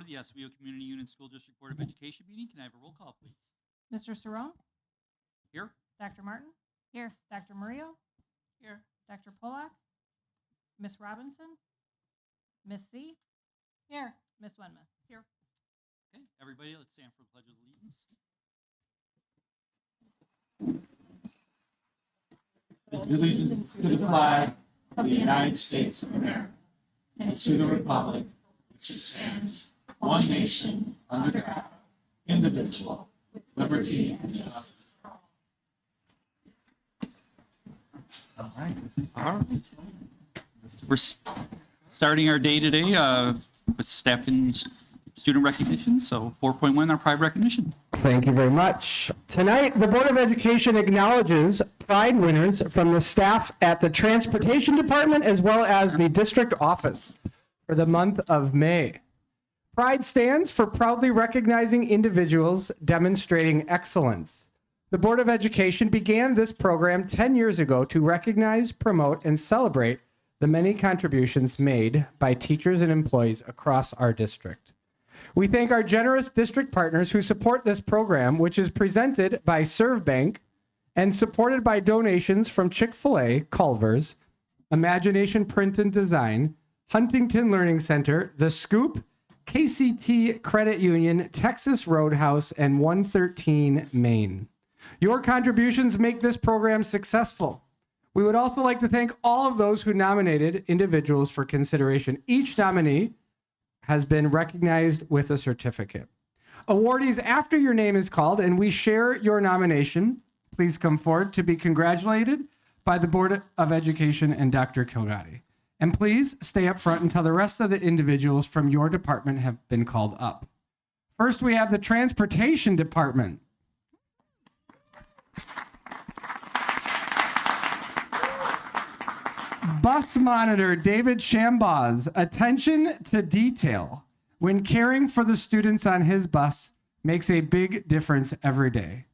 the Oswego Community Union School District Board of Education meeting. Can I have a roll call, please? Mr. Cerrone? Here. Dr. Martin? Here. Dr. Murillo? Here. Dr. Polak? Ms. Robinson? Ms. C? Here. Ms. Wenma? Here. Okay, everybody, let's stand for the Pledge of Allegiance. Allegiance to the flag of the United States of America and to the republic which stands one nation under God, indivisible, with liberty and justice for all. All right. We're starting our day today with staff and student recognition. So 4.1, our pride recognition. Thank you very much. Tonight, the Board of Education acknowledges pride winners from the staff at the Transportation Department as well as the district office for the month of May. Pride stands for proudly recognizing individuals demonstrating excellence. The Board of Education began this program 10 years ago to recognize, promote, and celebrate the many contributions made by teachers and employees across our district. We thank our generous district partners who support this program, which is presented by ServBank and supported by donations from Chick-fil-A, Culver's, Imagination Print and Design, Huntington Learning Center, The Scoop, KCT Credit Union, Texas Roadhouse, and 113 Main. Your contributions make this program successful. We would also like to thank all of those who nominated individuals for consideration. Each nominee has been recognized with a certificate. Awardees, after your name is called and we share your nomination, please come forward to be congratulated by the Board of Education and Dr. Kilgotti. And please stay up front until the rest of the individuals from your department have been called up. First, we have the Transportation Department. Bus monitor David Shambaugh, attention to detail when caring for the students on his bus makes a big difference every day.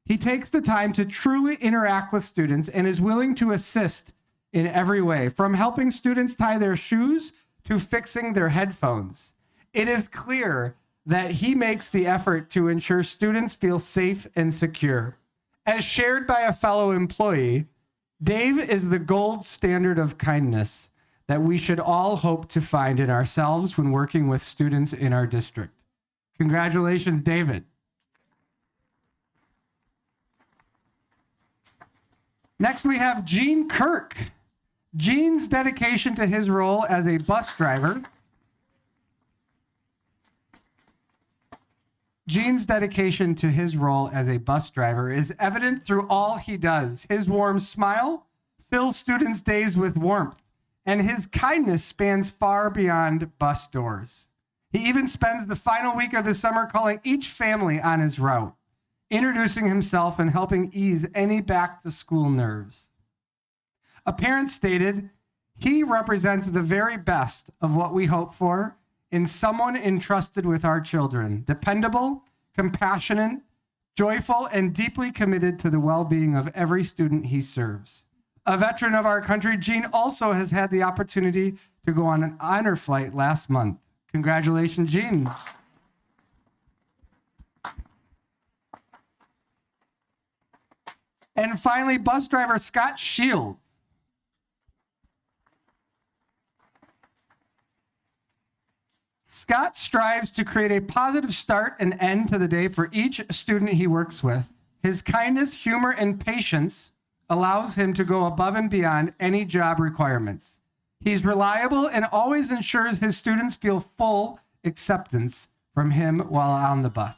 He takes the time to truly interact with students and is willing to assist in every way, from helping students tie their shoes to fixing their headphones. It is clear that he makes the effort to ensure students feel safe and secure. As shared by a fellow employee, Dave is the gold standard of kindness that we should all hope to find in ourselves when working with students in our district. Congratulations, David. Next, we have Gene Kirk. Gene's dedication to his role as a bus driver. Gene's dedication to his role as a bus driver is evident through all he does. His warm smile fills students' days with warmth, and his kindness spans far beyond bus doors. He even spends the final week of his summer calling each family on his route, introducing himself and helping ease any back-to-school nerves. A parent stated, "He represents the very best of what we hope for in someone entrusted with our children, dependable, compassionate, joyful, and deeply committed to the well-being of every student he serves." A veteran of our country, Gene also has had the opportunity to go on an honor flight last month. Congratulations, Gene. And finally, bus driver Scott Shields. Scott strives to create a positive start and end to the day for each student he works with. His kindness, humor, and patience allows him to go above and beyond any job requirements. He's reliable and always ensures his students feel full acceptance from him while on the bus.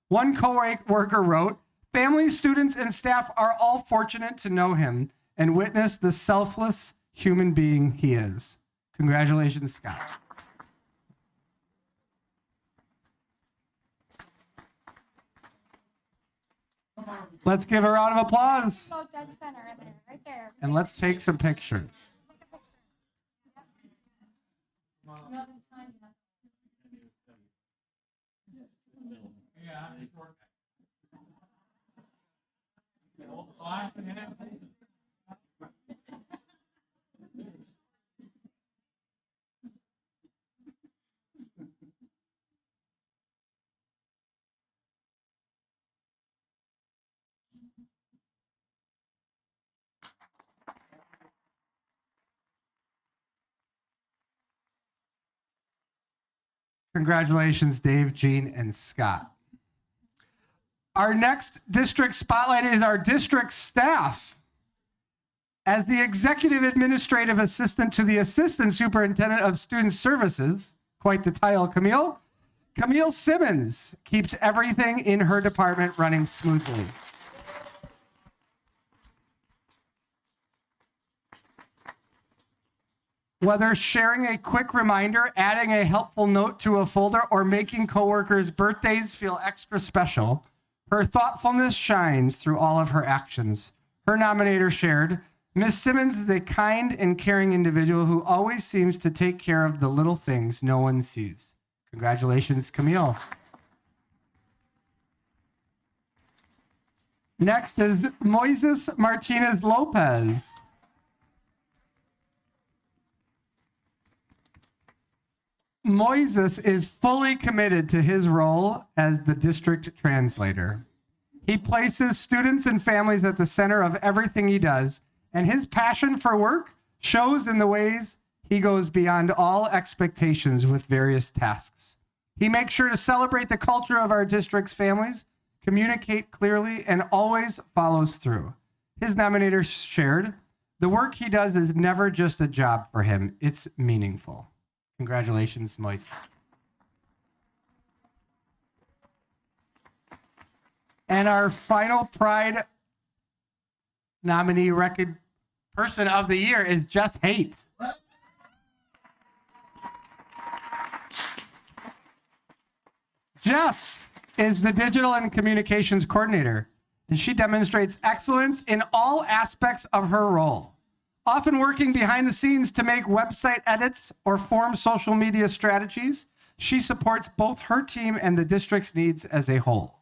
One co-worker wrote, "Families, students, and staff are all fortunate to know him and witness the selfless human being he is." Congratulations, Scott. Let's give a round of applause. Go dead center in there, right there. And let's take some pictures. Take a picture. Congratulations, Dave, Jean, and Scott. Our next district spotlight is our district staff. As the executive administrative assistant to the assistant superintendent of student services, quite the title, Camille. Camille Simmons keeps everything in her department running smoothly. Whether sharing a quick reminder, adding a helpful note to a folder, or making coworkers' birthdays feel extra special, her thoughtfulness shines through all of her actions. Her nominator shared, Ms. Simmons is a kind and caring individual who always seems to take care of the little things no one sees. Congratulations, Camille. Next is Moises Martinez Lopez. Moises is fully committed to his role as the district translator. He places students and families at the center of everything he does, and his passion for work shows in the ways he goes beyond all expectations with various tasks. He makes sure to celebrate the culture of our district's families, communicate clearly, and always follows through. His nominator shared, the work he does is never just a job for him, it's meaningful. Congratulations, Moise. And our final Pride nominee person of the year is Jess Haight. Jess is the digital and communications coordinator, and she demonstrates excellence in all aspects of her role. Often working behind the scenes to make website edits or form social media strategies, she supports both her team and the district's needs as a whole.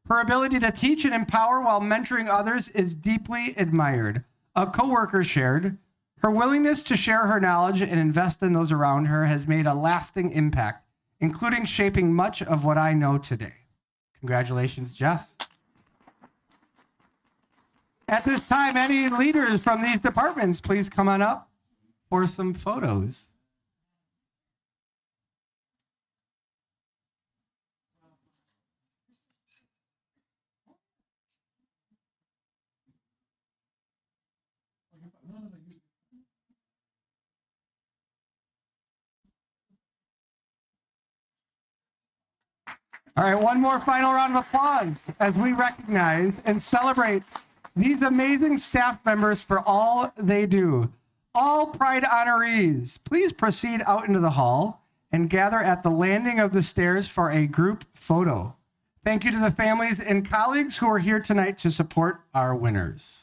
Her ability to teach and empower while mentoring others is deeply admired. A coworker shared, her willingness to share her knowledge and invest in those around her has made a lasting impact, including shaping much of what I know today. Congratulations, Jess. At this time, any leaders from these departments, please come on up for some photos. All right, one more final round of applause as we recognize and celebrate these amazing staff members for all they do. All Pride honorees, please proceed out into the hall and gather at the landing of the stairs for a group photo. Thank you to the families and colleagues who are here tonight to support our winners.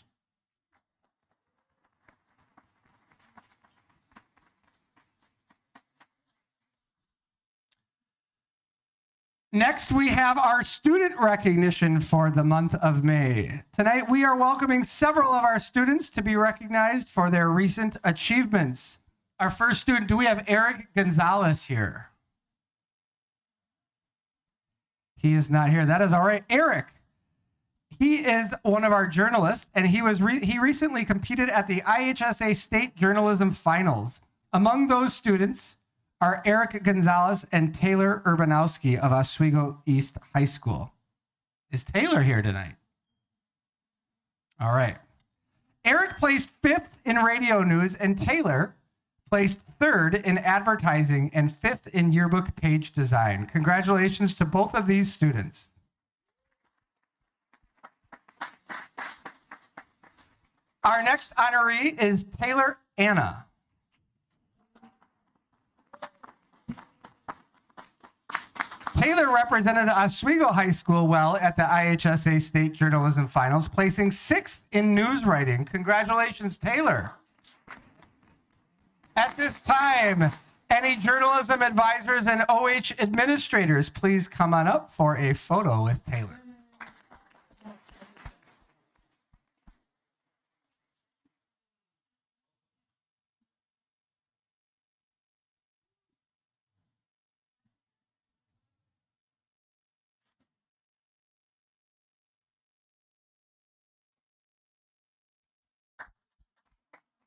Next, we have our student recognition for the month of May. Tonight, we are welcoming several of our students to be recognized for their recent achievements. Our first student, do we have Eric Gonzalez here? He is not here. That is all right. Eric, he is one of our journalists, and he recently competed at the IHSA State Journalism Finals. Among those students are Eric Gonzalez and Taylor Urbanowski of Oswego East High School. Is Taylor here tonight? All right. Eric placed 5th in radio news, and Taylor placed 3rd in advertising and 5th in yearbook page design. Congratulations to both of these students. Our next honoree is Taylor Anna. Taylor represented Oswego High School well at the IHSA State Journalism Finals, placing 6th in news writing. Congratulations, Taylor. At this time, any journalism advisors and OH administrators, please come on up for a photo with Taylor.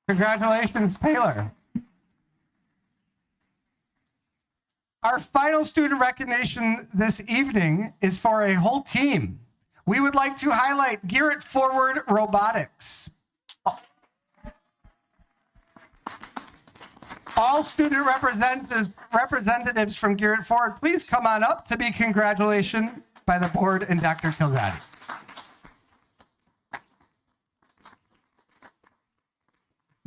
Congratulations, Taylor. Our final student recognition this evening is for a whole team. We would like to highlight Garrett Forward Robotics. All student representatives from Garrett Forward, please come on up to be congratulated by the board and Dr. Kilgatti.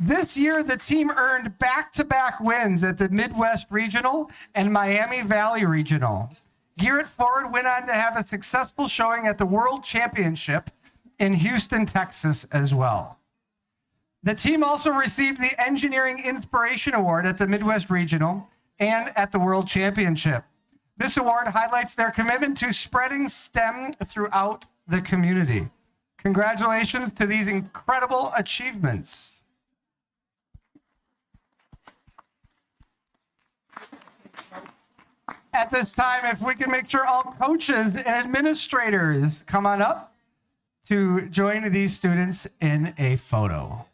This year, the team earned back-to-back wins at the Midwest Regional and Miami Valley Regional. Garrett Forward went on to have a successful showing at the World Championship in Houston, Texas as well. The team also received the Engineering Inspiration Award at the Midwest Regional and at the World Championship. This award highlights their commitment to spreading STEM throughout the community. Congratulations to these incredible achievements. At this time, if we can make sure all coaches and administrators come on up to join these students in a photo.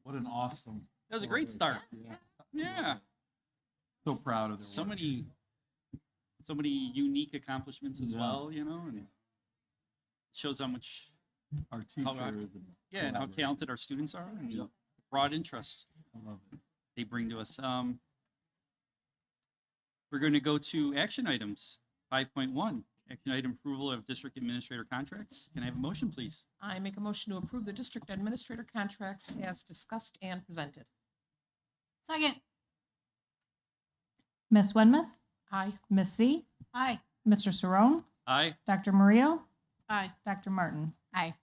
What an awesome. That was a great start. Yeah. Yeah. So proud of them. So many unique accomplishments as Yeah. well, you know, and it shows how much, Our teachers. yeah, and how talented our students are and Yep. broad interest I love it. they bring to us. We're going to go to action items. 5.1, action item approval of district administrator contracts. Can I have a motion, please? I make a motion to approve the district administrator contracts as discussed and presented. Second. Ms. Winmuth, Aye. Ms. C, Aye. Mr. Saron, Aye. Dr. Murillo, Aye. Dr. Martin. Aye.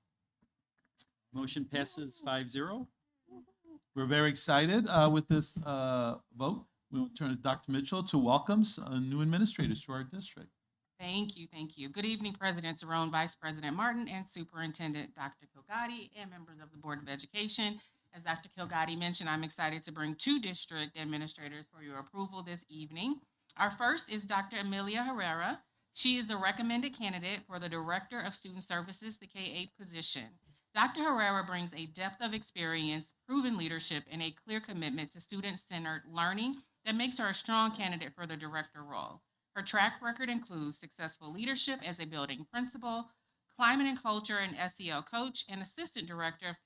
Motion passes 5-0. We're very excited with this vote. We'll turn to Dr. Mitchell to welcome new administrators to our district. Thank you, thank you. Good evening, President Saron, Vice President Martin, and Superintendent Dr. Kilgatti, and members of the Board of Education. As Dr. Kilgatti mentioned, I'm excited to bring two district administrators for your approval this evening. Our first is Dr. Amelia Herrera. She is the recommended candidate for the Director of Student Services, the K-8 position. Dr. Herrera brings a depth of experience, proven leadership, and a clear commitment to student-centered learning that makes her a strong candidate for the director role. Her track record includes successful leadership as a building principal, climate and culture and SEL coach, and assistant director of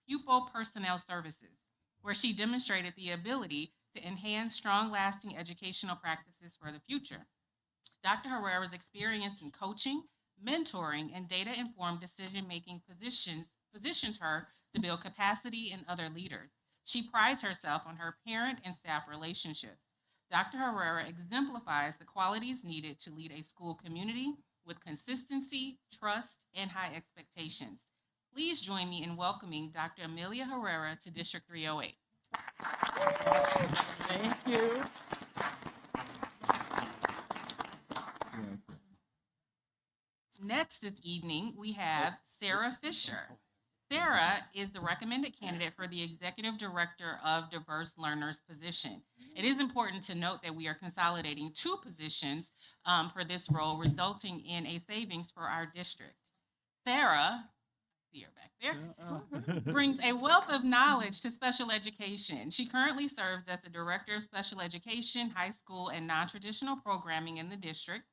pupil personnel services, where she demonstrated the ability to enhance strong, lasting educational practices for the future. Dr. Herrera's experience in coaching, mentoring, and data-informed decision-making positioned her to build capacity in other leaders. She prides herself on her parent and staff relationships. Dr. Herrera exemplifies the qualities needed to lead a school community with consistency, trust, and high expectations. Please join me in welcoming Dr. Amelia Herrera to District 308. Thank you. Next this evening, we have Sarah Fisher. Sarah is the recommended candidate for the Executive Director of Diverse Learners position. It is important to note that we are consolidating 2 positions for this role, resulting in a savings for our district. Sarah, see her back there, brings a wealth of knowledge to special education. She currently serves as the Director of Special Education, High School, and Non-Traditional Programming in the district.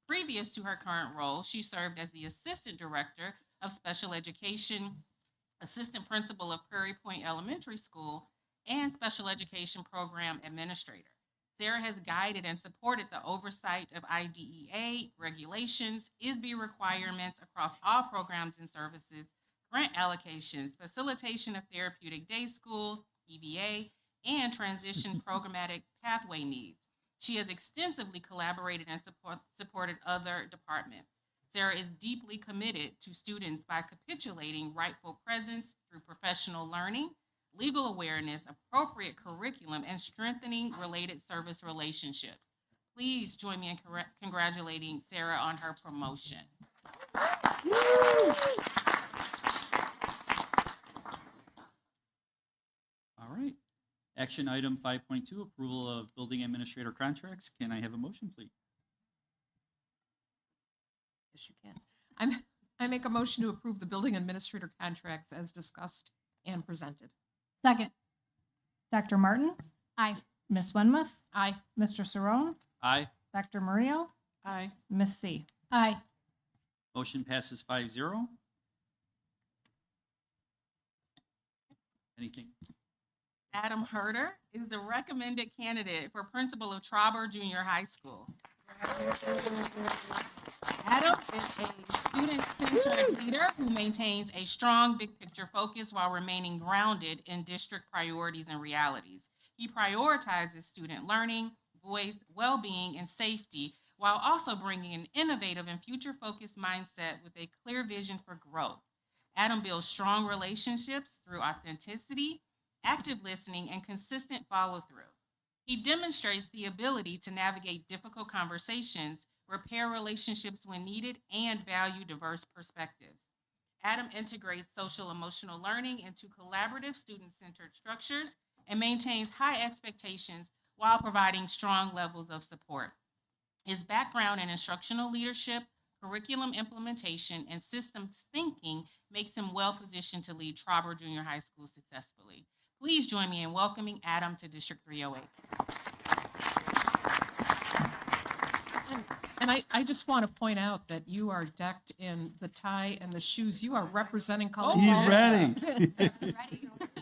Previous to her current role, she served as the Assistant Director of Special Education, Assistant Principal of Prairie Point Elementary School, and Special Education Program Administrator. Sarah has guided and supported the oversight of IDEA regulations, ISB requirements across all programs and services, grant allocations, facilitation of therapeutic day school, EVA, and transition programmatic pathway needs. She has extensively collaborated and supported other departments. Sarah is deeply committed to students by capitulating rightful presence through professional learning, legal awareness, appropriate curriculum, and strengthening related service relationships. Please join me in congratulating Sarah on her promotion. All right. Action item 5.2, approval of building administrator contracts. Can I have a motion, please? Yes, you can. I make a motion to approve the building administrator contracts as discussed and presented. Second. Dr. Martin? Aye. Ms. Wenmuth? Aye. Mr. Saron? Aye. Dr. Mario? Aye. Ms. C. Aye. Motion passes 5-0. Anything? Adam Herder is the recommended candidate for principal of Trauber Junior High School. Adam is a student-centered leader who maintains a strong big-picture focus while remaining grounded in district priorities and realities. He prioritizes student learning, voice, well-being, and safety, while also bringing an innovative and future-focused mindset with a clear vision for growth. Adam builds strong relationships through authenticity, active listening, and consistent follow-through. He demonstrates the ability to navigate difficult conversations, repair relationships when needed, and value diverse perspectives. Adam integrates social-emotional learning into collaborative student-centered structures and maintains high expectations while providing strong levels of support. His background in instructional leadership, curriculum implementation, and systems thinking makes him well-positioned to lead Trauber Junior High School successfully. Please join me in welcoming Adam to District 308. And I just want to point out that you are decked in the tie and the shoes. You are representing College. He's Park. ready.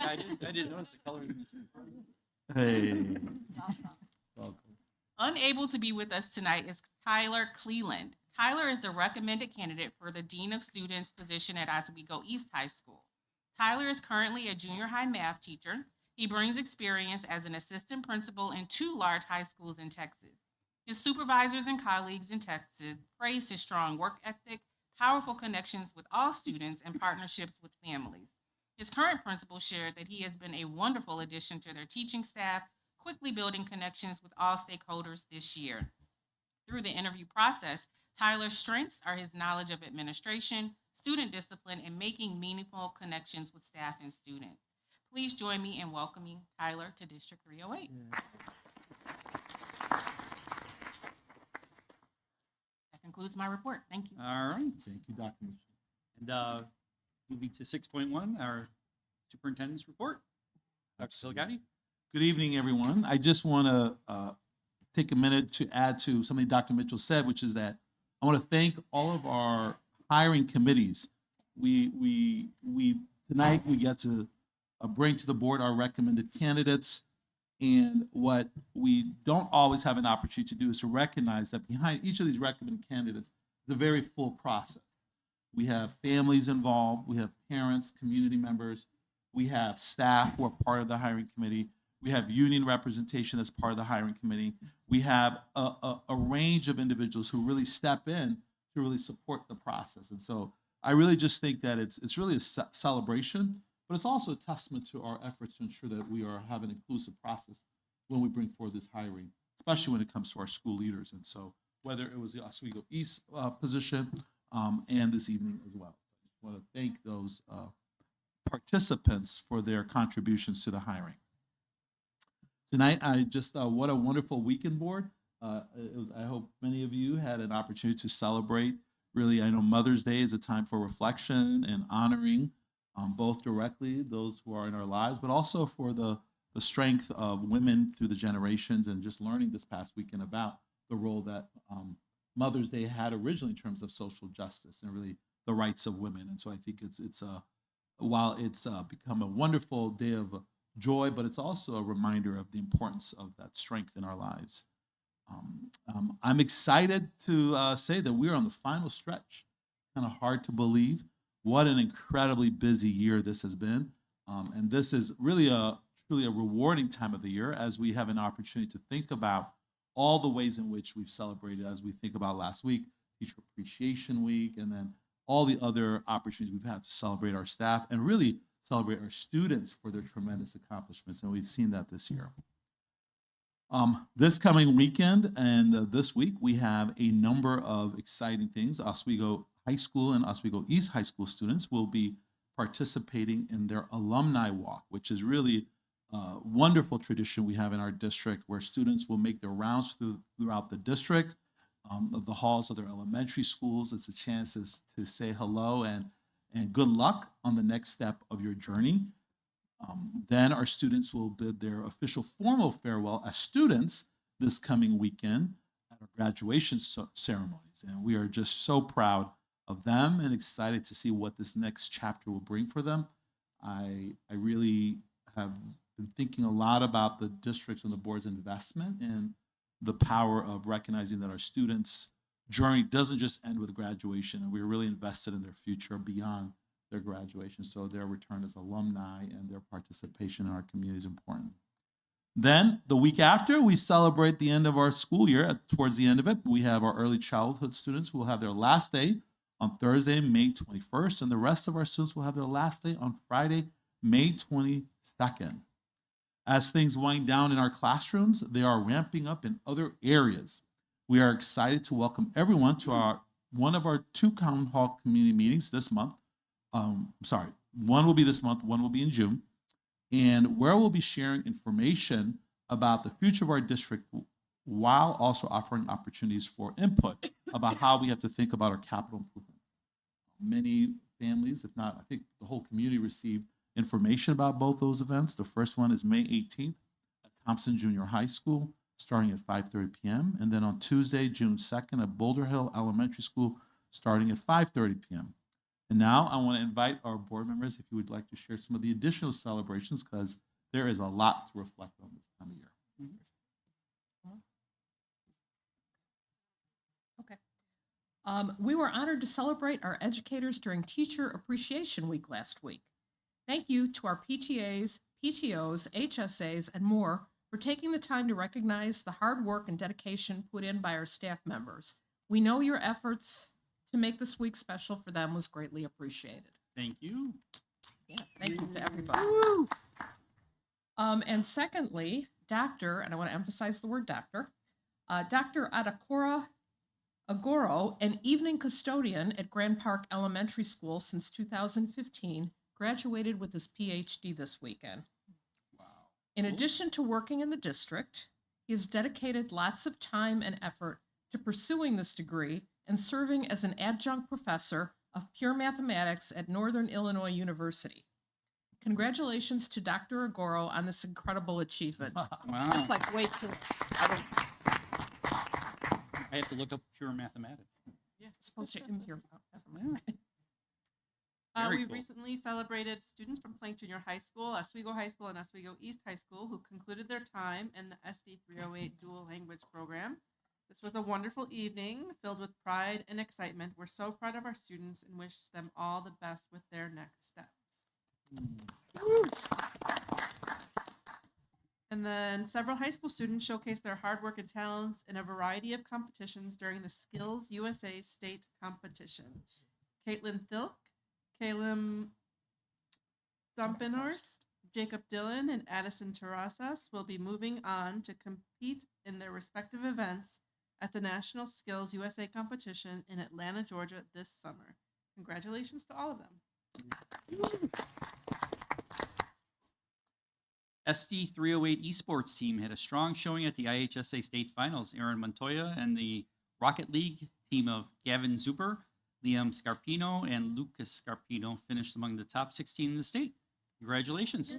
I didn't notice the color. Hey. Unable to be with us tonight is Tyler Cleland. Tyler is the recommended candidate for the Dean of Students position at Oswego East High School. Tyler is currently a junior high math teacher. He brings experience as an assistant principal in 2 large high schools in Texas. His supervisors and colleagues in Texas praise his strong work ethic, powerful connections with all students, and partnerships with families. His current principal shared that he has been a wonderful addition to their teaching staff, quickly building connections with all stakeholders this year. Through the interview process, Tyler's strengths are his knowledge of administration, student discipline, and making meaningful connections with staff and students. Please join me in welcoming Tyler to District 308. That concludes my report. Thank you. All right. Thank you, Dr. Mitchell. And moving to 6.1, our superintendent's report. Dr. Silgatti. Good evening, everyone. I just want to take a minute to add to something Dr. Mitchell said, which is that I want to thank all of our hiring committees. Tonight we get to bring to the board our recommended candidates. And what we don't always have an opportunity to do is to recognize that behind each of these recommended candidates is a very full process. We have families involved, we have parents, community members, we have staff who are part of the hiring committee, we have union representation as part of the hiring committee, we have a range of individuals who really step in to really support the process. And so I really just think that it's really a celebration, but it's also a testament to our efforts to ensure that we have an inclusive process when we bring forward this hiring, especially when it comes to our school leaders. And so whether it was the Oswego East position and this evening as well. I just want to thank those participants for their contributions to the hiring. Tonight, what a wonderful weekend board. I hope many of you had an opportunity to celebrate. Really, I know Mother's Day is a time for reflection and honoring both directly those who are in our lives, but also for the strength of women through the generations, and just learning this past weekend about the role that Mother's Day had originally in terms of social justice and really the rights of women. And so I think while it's become a wonderful day of joy, but it's also a reminder of the importance of that strength in our lives. I'm excited to say that we're on the final stretch. Kind of hard to believe what an incredibly busy year this has been. And this is really truly a rewarding time of the year as we have an opportunity to think about all the ways in which we've celebrated, as we think about last week, Teacher Appreciation Week, and then all the other opportunities we've had to celebrate our staff and really celebrate our students for their tremendous accomplishments. And we've seen that this year. This coming weekend and this week, we have a number of exciting things. Oswego High School and Oswego East High School students will be participating in their alumni walk, which is really a wonderful tradition we have in our district, where students will make their rounds throughout the district, of the halls of their elementary schools. It's a chance to say hello and good luck on the next step of your journey. Then our students will bid their official formal farewell as students this coming weekend at our graduation ceremonies. And we are just so proud of them and excited to see what this next chapter will bring for them. I really have been thinking a lot about the district's and the board's investment in the power of recognizing that our students' journey doesn't just end with graduation, and we're really invested in their future beyond their graduation. So their return as alumni and their participation in our community is important. Then the week after, we celebrate the end of our school year. Towards the end of it, we have our early childhood students who will have their last day on Thursday, May 21st, and the rest of our students will have their last day on Friday, May 22nd. As things wind down in our classrooms, they are ramping up in other areas. We are excited to welcome everyone to one of our 2 Town Hall community meetings this month. One will be this month, one will be in June, and where we'll be sharing information about the future of our district while also offering opportunities for input about how we have to think about our capital improvement. Many families, if not, I think the whole community, received information about both those events. The first one is May 18th at Thompson Junior High School, starting at 5:30 p.m. And then on Tuesday, June 2nd at Boulder Hill Elementary School, starting at 5:30 p.m. And now I want to invite our board members, if you would like to share some of the additional celebrations, because there is a lot to reflect on this time of year. Okay. We were honored to celebrate our educators during Teacher Appreciation Week last week. Thank you to our PTAs, PTOs, HSAs, and more for taking the time to recognize the hard work and dedication put in by our staff members. We know your efforts to make this week special for them was greatly appreciated. Thank you. Yeah, thank you to everybody. And secondly, Dr., and I want to emphasize the word doctor, Dr. Adakora Agoro, an evening custodian at Grand Park Elementary School since 2015, graduated with his PhD this weekend. Wow. In addition to working in the district, he has dedicated lots of time and effort to pursuing this degree and serving as an adjunct professor of pure mathematics at Northern Illinois University. Congratulations to Dr. Agoro on this incredible achievement. Wow. That's like way too. I have to look up pure mathematics. Yeah, it's supposed to impure. Very We cool. recently celebrated students from Plank Junior High School, Oswego High School, and Oswego East High School who concluded their time in the SD308 dual language program. This was a wonderful evening filled with pride and excitement. We're so proud of our students and wish them all the best with their next steps. And then several high school students showcased their hard work and talents in a variety of competitions during the Skills USA State Competition. Caitlin Thilk, Caleb Zumpenhorst, Jacob Dillon, and Addison Terrasas will be moving on to compete in their respective events at the National Skills USA competition in Atlanta, Georgia this summer. Congratulations to all of them. SD308 esports team had a strong showing at the IHSA state finals. Aaron Montoya and the Rocket League team of Gavin Zuber, Liam Scarpino, and Lucas Scarpino finished among the top 16 in the state. Congratulations.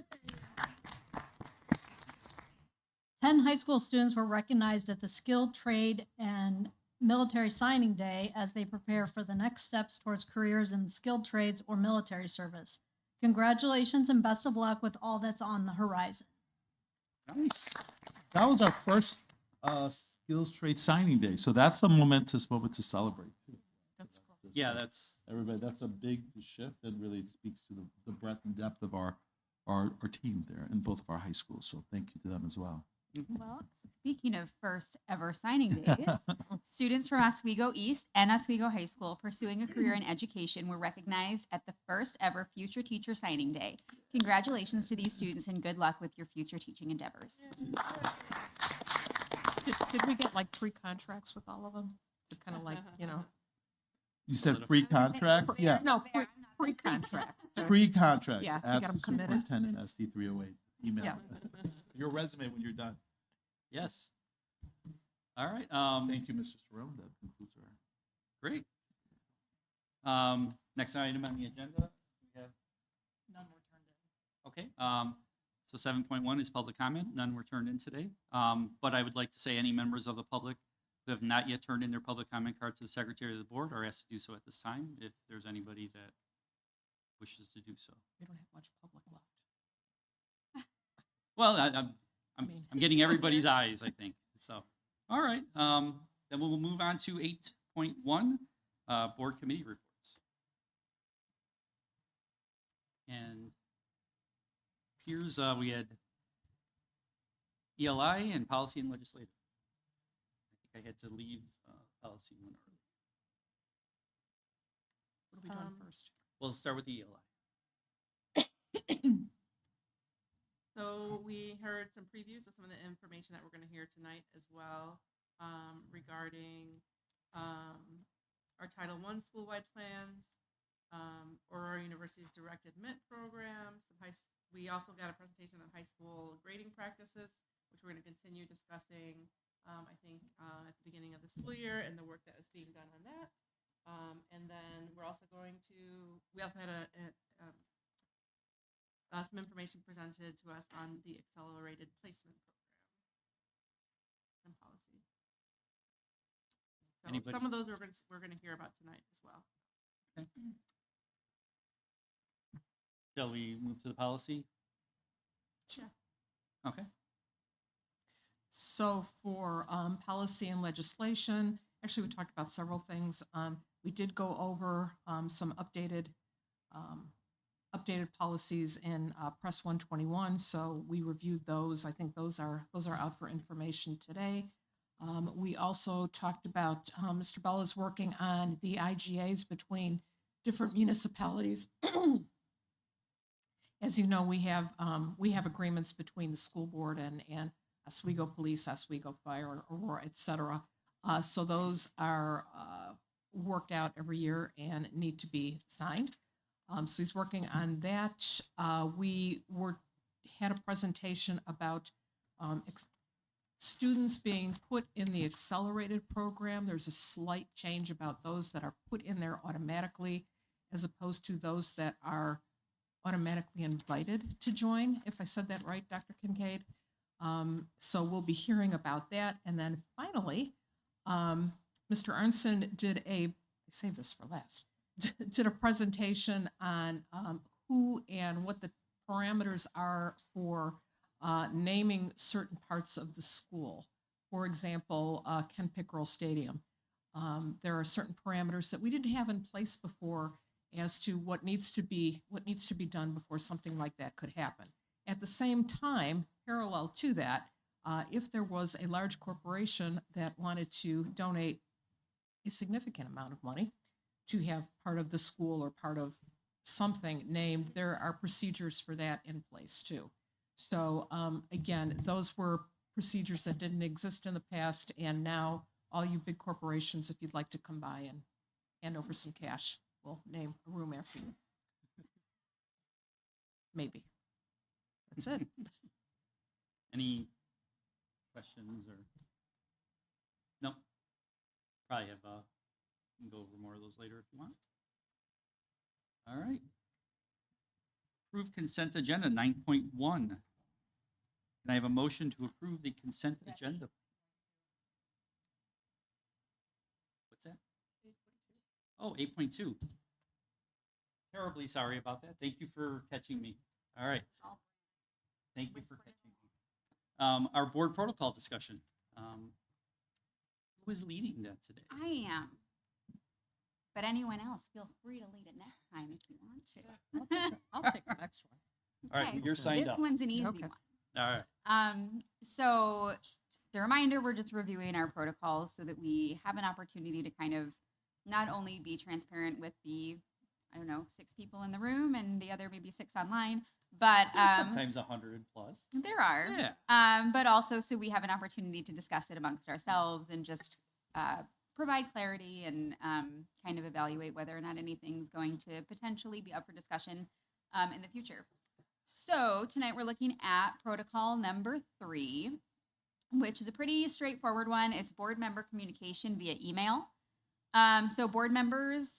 10 high school students were recognized at the Skilled Trade and Military Signing Day as they prepare for the next steps towards careers in skilled trades or military service. Congratulations and best of luck with all that's on the horizon. Nice. That was our first skills trade signing day, so that's a momentous moment to celebrate too. That's cool. Yeah, that's Everybody, that's a big shift and really speaks to the breadth and depth of our team there in both of our high schools. So thank you to them as well. Well, speaking of first ever signing days, students from Oswego East and Oswego High School pursuing a career in education were recognized at the first ever Future Teacher Signing Day. Congratulations to these students and good luck with your future teaching endeavors. Did we get like pre-contracts with all of them? To kind of like, you know, You said free contract? Yeah, no, pre-contracts. pre-contract. Yeah, you Ask got 'em the committed. Superintendent SD308. Email Yeah. your resume when you're done. yes. All right. Thank you, Mr. Cerrone. That concludes our. Great. Next item on the agenda, we have None were turned in. okay. So 7.1 is public comment. None were turned in today. But I would like to say any members of the public who have not yet turned in their public comment card to the secretary of the board are asked to do so at this time if there's anybody that wishes to do so. We don't have much public left. Well, I'm getting everybody's eyes, I think. So, all right. Then we'll move on to 8.1, board committee reports. And peers, we had ELI and policy and legislative. I think I had to leave policy one early. What are we doing first? We'll start with the ELI. So we heard some previews of some of the information that we're going to hear tonight as well, regarding our Title I school-wide plans, Aurora University's direct admit program. We also got a presentation on high school grading practices, which we're going to continue discussing, I think, at the beginning of the school year and the work that is being done on that. And then we're also we also had some information presented to us on the accelerated placement program and policy. So Anybody? some of those we're going to hear about tonight as well. Shall we move to the policy? Sure. Okay. So for policy and legislation, actually, we talked about several things. We did go over some updated policies in Press 121, so we reviewed those. I think those are out for information today. We also talked about Mr. Bell is working on the IGAs between different municipalities. As you know, we have agreements between the school board and Oswego Police, Oswego Fire, Aurora, et cetera. So those are worked out every year and need to be signed. So he's working on that. We had a presentation about students being put in the accelerated program. There's a slight change about those that are put in there automatically as opposed to those that are automatically invited to join, if I said that right, Dr. Kincaid. So we'll be hearing about that. And then finally, Mr. Arnson I saved this for last, did a presentation on who and what the parameters are for naming certain parts of the school. For example, Ken Pickrell Stadium. There are certain parameters that we didn't have in place before as to what needs to be done before something like that could happen. At the same time, parallel to that, if there was a large corporation that wanted to donate a significant amount of money to have part of the school or part of something named, there are procedures for that in place too. So again, those were procedures that didn't exist in the past, and now all you big corporations, if you'd like to come by and hand over some cash, we'll name a room after you. Maybe. That's it. Any questions or? No. Probably have, we can go over more of those later if you want. All right. Approve consent agenda 9.1. Can I have a motion to approve the consent agenda? What's that? Oh, 8.2. Terribly sorry about that. Thank you for catching me. All right. Thank you for catching me. Our board protocol discussion. Who is leading that today? I am. But anyone else, feel free to lead it next time if you want to. I'll take the next one. All right, Okay, you're signed this up. one's an easy Okay. one. All right. So just a reminder, we're just reviewing our protocols so that we have an opportunity to kind of not only be transparent with the, I don't know, 6 people in the room and the other maybe 6 online, but There's sometimes 100 plus. there are. Yeah. But also so we have an opportunity to discuss it amongst ourselves and just provide clarity and kind of evaluate whether or not anything's going to potentially be up for discussion in the future. So tonight we're looking at protocol number 3, which is a pretty straightforward one. It's board member communication via email. So board members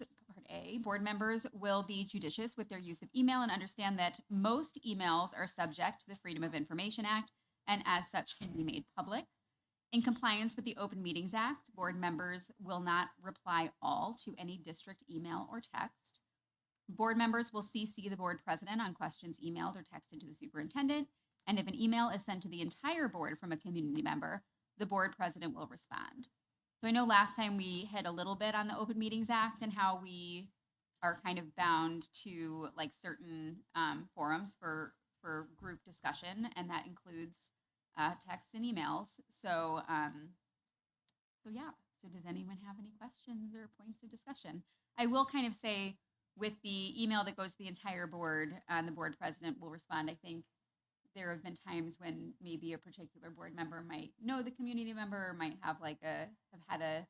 will be judicious with their use of email and understand that most emails are subject to the Freedom of Information Act and as such can be made public. In compliance with the Open Meetings Act, board members will not reply all to any district email or text. Board members will CC the board president on questions emailed or texted to the superintendent, and if an email is sent to the entire board from a community member, the board president will respond. So I know last time we hit a little bit on the Open Meetings Act and how we are kind of bound to like certain forums for group discussion, and that includes texts and emails. So yeah. So does anyone have any questions or points of discussion? I will kind of say with the email that goes to the entire board, the board president will respond. I think there have been times when maybe a particular board member might know the community member, or might have have had a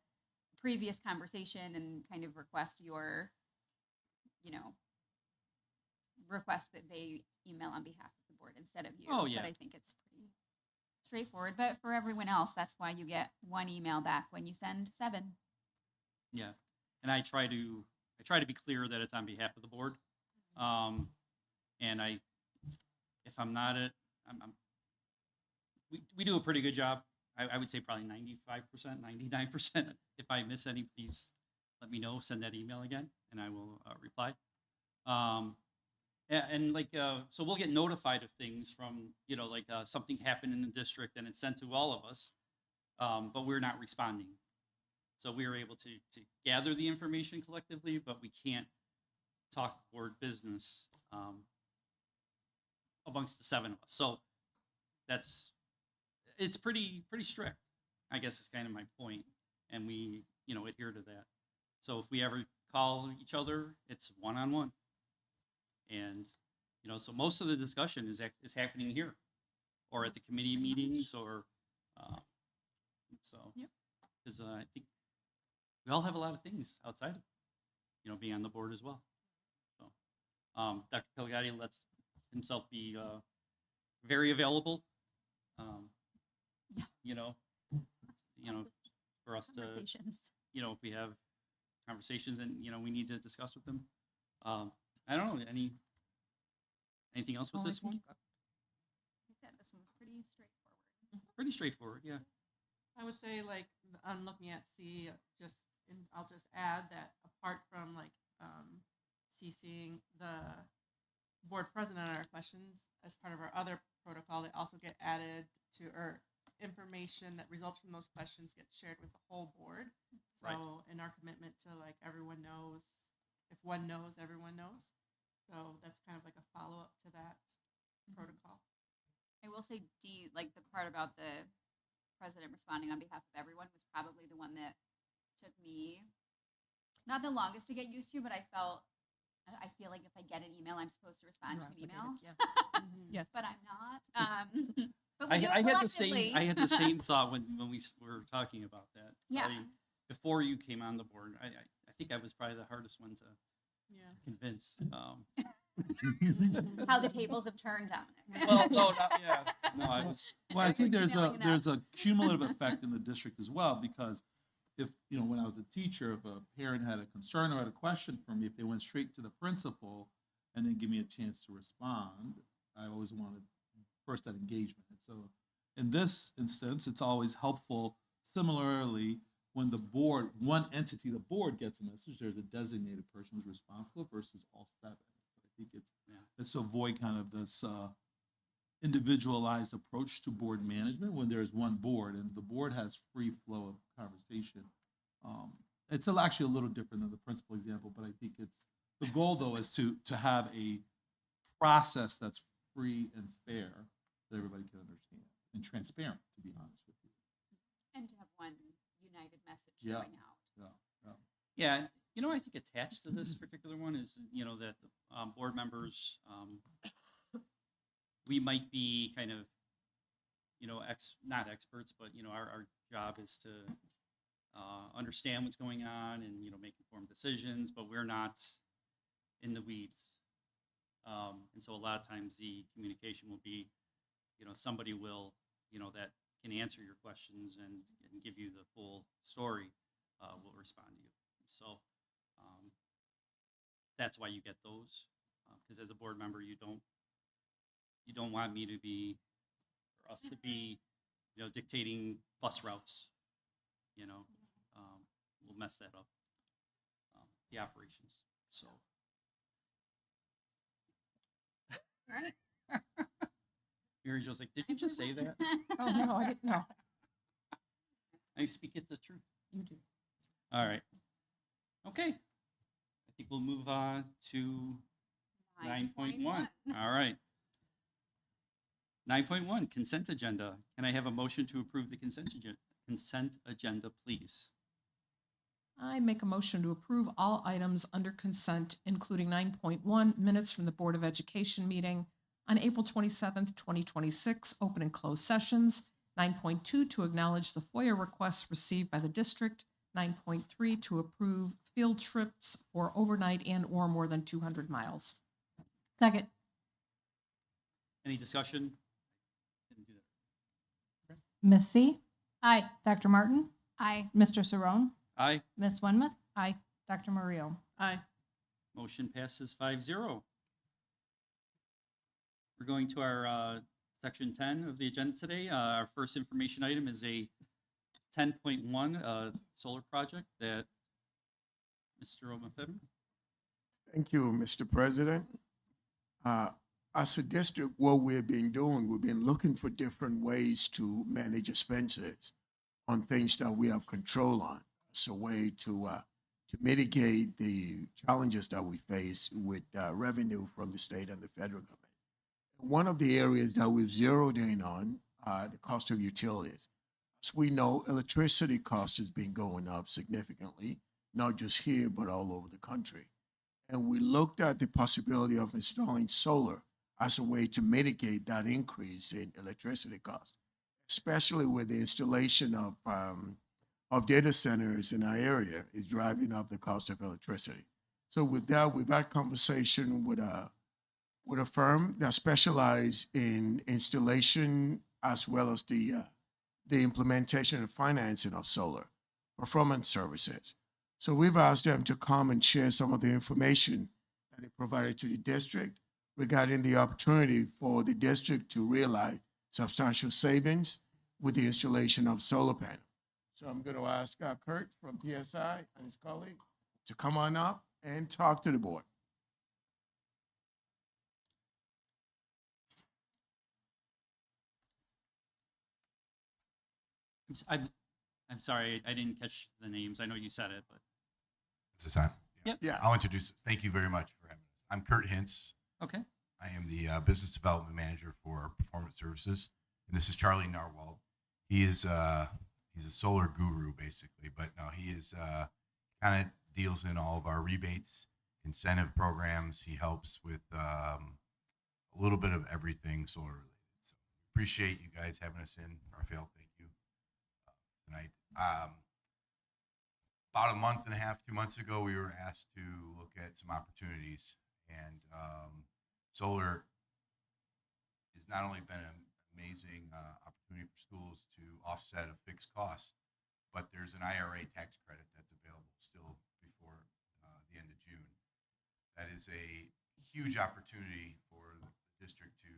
previous conversation and kind of request your, request that they email on behalf of the board instead of you. Oh, yeah. But I think it's pretty straightforward. But for everyone else, that's why you get 1 email back when you send 7. Yeah. And I try to be clear that it's on behalf of the board. And if I'm not we do a pretty good job. I would say probably 95%, 99%. If I miss any, please let me know, send that email again, and I will reply. So we'll get notified of things from, something happened in the district and it's sent to all of us, but we're not responding. So we are able to gather the information collectively, but we can't talk board business amongst the 7 of us. So it's pretty strict, I guess is kind of my point. And we, adhere to that. So if we ever call each other, it's one-on-one. And, so most of the discussion is happening here or at the committee meetings or, Yep. because I think we all have a lot of things outside of, being on the board as well. So, Dr. Pilgatti lets himself be very available. For us to, Conversations. if we have conversations and, we need to discuss with them. I don't know, anything else with Well, I this one? think- Like I said, this one's pretty straightforward. Pretty straightforward, yeah. I would say, like, I'm looking at C, I'll just add that apart from, like, CCing the board president on our questions, as part of our other protocol, they also get added to, or information that results from those questions gets shared with the whole board. So Right. in our commitment to, like, everyone knows, if one knows, everyone knows. So that's kind of like a follow-up to that protocol. I will say D, like the part about the president responding on behalf of everyone was probably the one that took me not the longest to get used to, but I feel like if I get an email, I'm supposed to respond to an email. Yes. But I'm not. But we I do it had the same. collectively. I had the same thought when were talking about that. Yeah. Probably before you came on the board, I think I was probably the hardest one to Yeah. convince. How the tables have turned on it. Well, no, no, I was. Well, I think Emailing it there's a cumulative effect in the district as well, because if, when I was a teacher, if a parent had a concern or had a question for me, if they went straight to the principal and then give me a chance to respond, I always wanted first that engagement. And so in this instance, it's always helpful. Similarly, when the board, one entity, the board gets a message, there's a designated person who's responsible versus all seven. So I think it's to avoid kind of this individualized approach to board management when there's one board and the board has free flow of conversation. It's actually a little different than the principal example, but I think the goal though is to have a process that's free and fair that everybody can understand and transparent, to be honest with you. And to have one united message Yeah. going out. Yeah, I think attached to this particular one is, that board members, we might be kind of, not experts, but, our job is to understand what's going on and, make informed decisions, but we're not in the weeds. And so a lot of times the communication will be, somebody will, that can answer your questions and give you the full story, will respond to you. So that's why you get those, because as a board member, you don't want me to be, or us to be, dictating bus routes. We'll mess that up, the operations. So. All right. Mary Jo's like, did you just say that? Oh, no, I didn't know. I speak it the truth. You do. All right. Okay. I think we'll move on to 9.1. All right. 9.1, consent agenda. Can I have a motion to approve the consent agenda, please? I make a motion to approve all items under consent, including 9.1, minutes from the Board of Education meeting on April 27th, 2026, open and closed sessions. 9.2, to acknowledge the FOIA requests received by the district. 9.3, to approve field trips for overnight and/or more than 200 miles. Second. Any discussion? Didn't do that. Miss C, Aye. Dr. Martin, Aye. Mr. Saron, Aye. Miss Wenmouth, Aye. Dr. Murillo. Aye. Motion passes 5-0. We're going to our section 10 of the agenda today. Our first information item is a 10.1 solar project that Mr. Omafemi. Thank you, Mr. President. As a district, what we've been doing, we've been looking for different ways to manage expenses on things that we have control on. It's a way to mitigate the challenges that we face with revenue from the state and the federal government. One of the areas that we've zeroed in on the cost of utilities. As we know, electricity cost has been going up significantly, not just here, but all over the country. And we looked at the possibility of installing solar as a way to mitigate that increase in electricity costs, especially with the installation of data centers in our area is driving up the cost of electricity. So with that, we've had conversation with a firm that specializes in installation as well as the implementation and financing of solar performance services. So we've asked them to come and share some of the information that they provided to the district regarding the opportunity for the district to realize substantial savings with the installation of solar panels. So I'm going to ask Kurt from PSI and his colleague to come on up and talk to the board. I'm sorry, I didn't catch the names. I know you said it, but. Is this time? Yep. Yeah. I'll introduce. Thank you very much for having us. I'm Kurt Hintz. Okay. I am the Business Development Manager for Performance Services, and this is Charlie Narwhal. He is he's a solar guru, basically, but no, he is kind of deals in all of our rebates, incentive programs. He helps with a little bit of everything solar related. So appreciate you guys having us in. Raphael, thank you tonight. About a month and a half, 2 months ago, we were asked to look at some opportunities, and solar has not only been an amazing opportunity for schools to offset a fixed cost, but there's an IRA tax credit that's available still before the end of June. That is a huge opportunity for the district to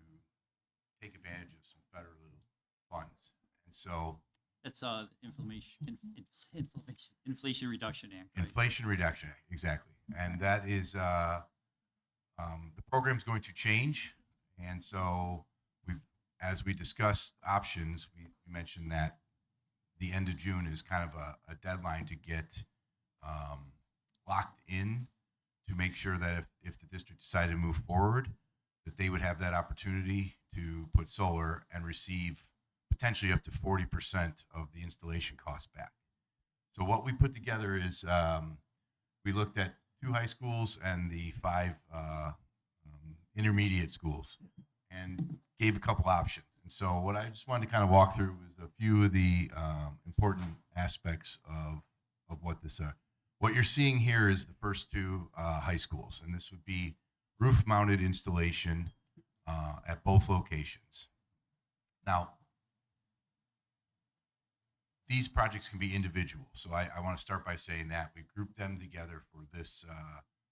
take advantage of some federal funds. And so It's Inflation Reduction Act. Right? Inflation Reduction Act, exactly. And that is, the program's going to change. And so as we discussed options, we mentioned that the end of June is kind of a deadline to get locked in to make sure that if the district decided to move forward, that they would have that opportunity to put solar and receive potentially up to 40% of the installation cost back. So what we put together is we looked at 2 high schools and the 5 intermediate schools and gave a couple options. And so what I just wanted to kind of walk through is a few of the important aspects of what this what you're seeing here is the first 2 high schools, and this would be roof-mounted installation at both locations. Now, these projects can be individual, so I want to start by saying that we grouped them together for this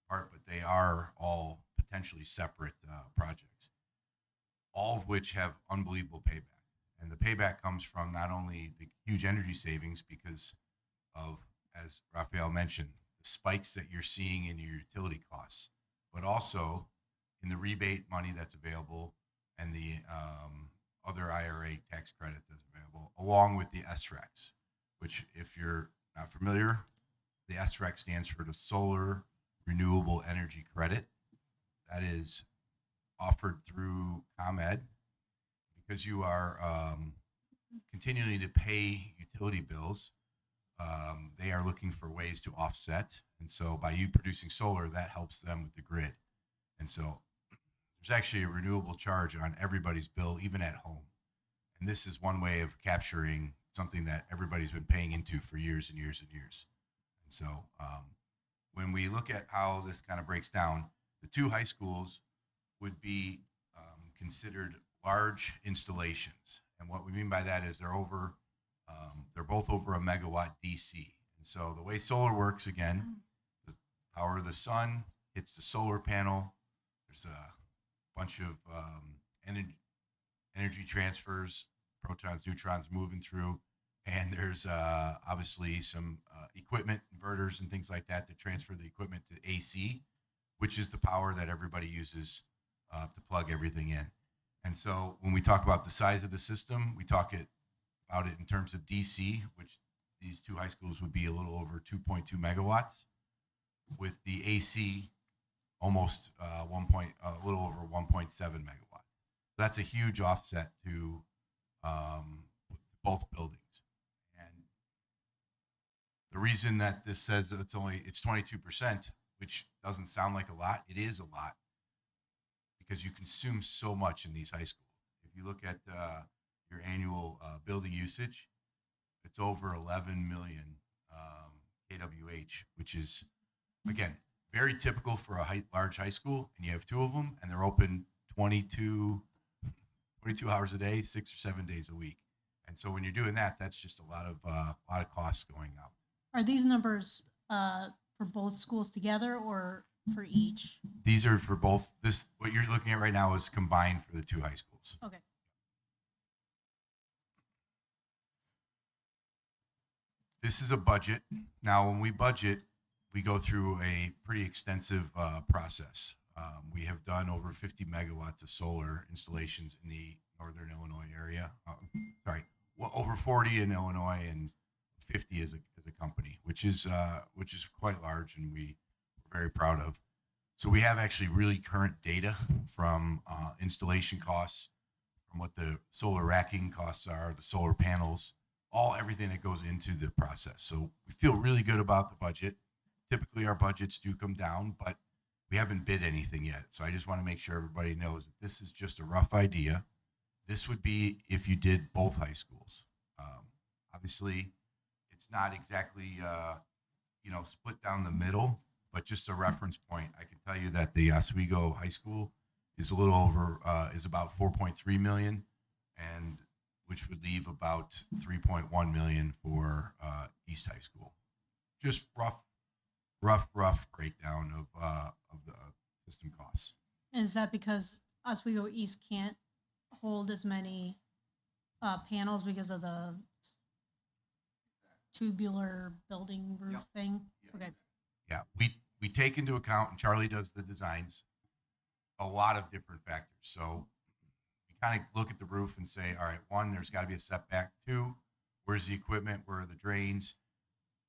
part, but they are all potentially separate projects, all of which have unbelievable payback. And the payback comes from not only the huge energy savings because of, as Raphael mentioned, the spikes that you're seeing in your utility costs, but also in the rebate money that's available and the other IRA tax credit that's available, along with the SRECs, which, if you're not familiar, the SREC stands for the Solar Renewable Energy Credit. That is offered through ComEd because you are continuing to pay utility bills. They are looking for ways to offset. And so by you producing solar, that helps them with the grid. And so there's actually a renewable charge on everybody's bill, even at home. And this is one way of capturing something that everybody's been paying into for years and years and years. And so when we look at how this kind of breaks down, the 2 high schools would be considered large installations. And what we mean by that is they're both over a megawatt DC. And so the way solar works, again, the power of the sun hits the solar panel. There's a bunch of energy transfers, protons, neutrons moving through, and there's obviously some equipment, inverters and things like that to transfer the equipment to AC, which is the power that everybody uses to plug everything in. And so when we talk about the size of the system, we talk about it in terms of DC, which these 2 high schools would be a little over 2.2 megawatts, with the AC almost a little over 1.7 megawatts. That's a huge offset to both buildings. And the reason that this says that it's 22%, which doesn't sound like a lot, it is a lot because you consume so much in these high schools. If you look at your annual building usage, it's over 11 million kWh, which is, again, very typical for a large high school. And you have 2 of them, and they're open 22 hours a day, 6 or 7 days a week. And so when you're doing that, that's just a lot of costs going up. Are these numbers for both schools together or for each? These are for both. What you're looking at right now is combined for the 2 high schools. Okay. This is a budget. Now, when we budget, we go through a pretty extensive process. We have done over 50 megawatts of solar installations in the Northern Illinois area. Over 40 in Illinois and 50 as a company, which is quite large, and we're very proud of. So we have actually really current data from installation costs, from what the solar racking costs are, the solar panels, everything that goes into the process. So we feel really good about the budget. Typically our budgets do come down, but we haven't bid anything yet. So I just want to make sure everybody knows that this is just a rough idea. This would be if you did both high schools. Obviously, it's not exactly split down the middle, but just a reference point. I can tell you that the Oswego High School is a little over, is about 4.3 million, and which would leave about 3.1 million for East High School. Just rough breakdown of the system costs. Is that because Oswego East can't hold as many panels because of the tubular building roof thing? Okay. Yeah, we take into account, and Charlie does the designs, a lot of different factors. So we kind of look at the roof and say, all right, one, there's got to be a setback. Two, where's the equipment? Where are the drains?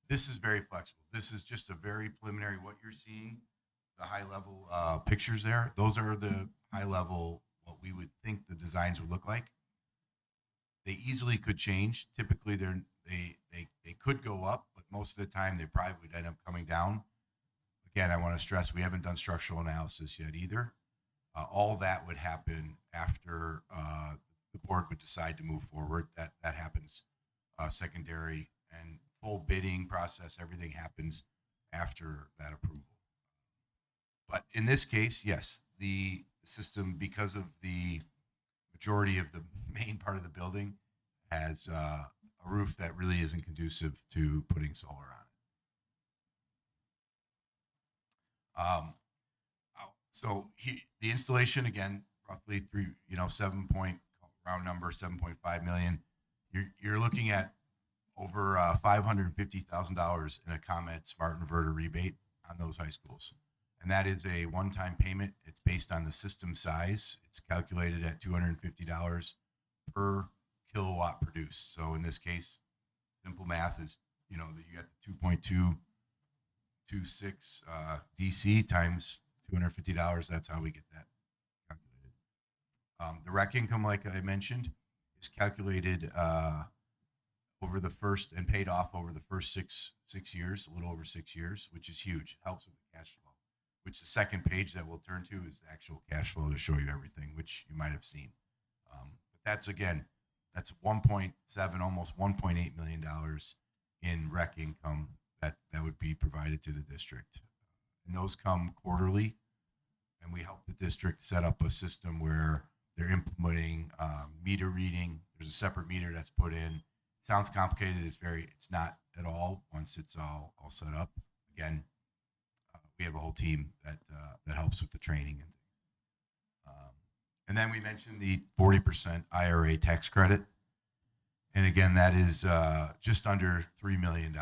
This is very flexible. This is just a very preliminary, what you're seeing, the high level pictures there. Those are the high level, what we would think the designs would look like. They easily could change. Typically they could go up, but most of the time they probably would end up coming down. Again, I want to stress, we haven't done structural analysis yet either. All that would happen after the board would decide to move forward. That happens secondary, and full bidding process, everything happens after that approval. But in this case, yes, the system, because of the majority of the main part of the building, has a roof that really isn't conducive to putting solar on it. So the installation, again, roughly round number, 7.5 million. You're looking at over $550,000 in a ComEd smart inverter rebate on those high schools. And that is a one-time payment. It's based on the system size. It's calculated at $250 per kilowatt produced. So in this case, simple math is, that you got the 2.226 DC times $250. That's how we get that calculated. The rec income, like I mentioned, is calculated over the first and paid off over the first six years, a little over 6 years, which is huge. It helps with the cash flow, which the second page that we'll turn to is the actual cash flow to show you everything, which you might have seen. But that's 1.7, almost $1.8 million in rec income that would be provided to the district. And those come quarterly, and we help the district set up a system where they're implementing meter reading. There's a separate meter that's put in. It sounds complicated. It's not at all once it's all set up. Again, we have a whole team that helps with the training. And then we mentioned the 40% IRA tax credit. And again, that is just under $3 million,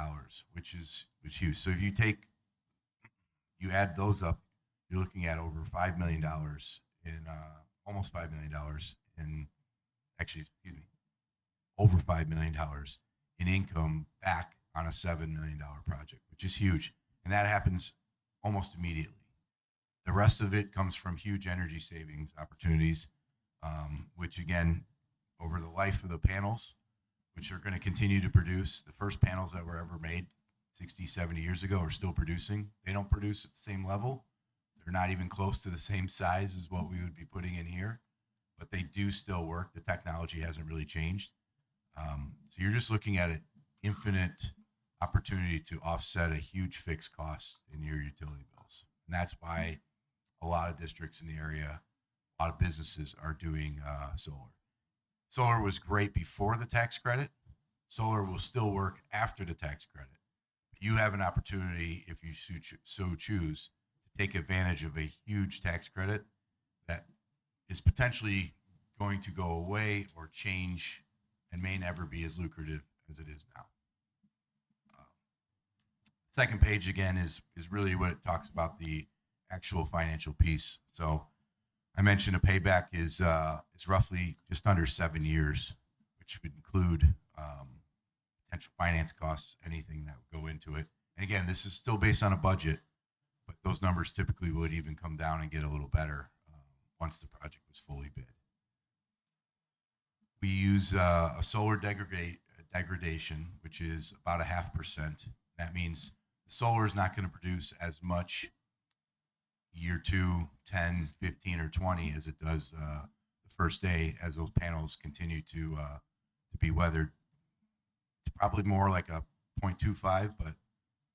which is huge. So if you add those up, you're looking at over $5 million almost $5 million over $5 million in income back on a $7 million project, which is huge. And that happens almost immediately. The rest of it comes from huge energy savings opportunities, which again, over the life of the panels, which are going to continue to produce, the first panels that were ever made 60, 70 years ago are still producing. They don't produce at the same level. They're not even close to the same size as what we would be putting in here, but they do still work. The technology hasn't really changed. So you're just looking at an infinite opportunity to offset a huge fixed cost in your utility bills. And that's why a lot of districts in the area, a lot of businesses are doing solar. Solar was great before the tax credit. Solar will still work after the tax credit. You have an opportunity, if you so choose, to take advantage of a huge tax credit that is potentially going to go away or change and may never be as lucrative as it is now. Second page again is really what it talks about, the actual financial piece. So I mentioned a payback is roughly just under 7 years, which would include potential finance costs, anything that would go into it. And again, this is still based on a budget, but those numbers typically would even come down and get a little better once the project was fully bid. We use a solar degradation, which is about 0.5%. That means the solar is not going to produce as much year 2, 10, 15, or 20 as it does the first day as those panels continue to be weathered. It's probably more like a 0.25, but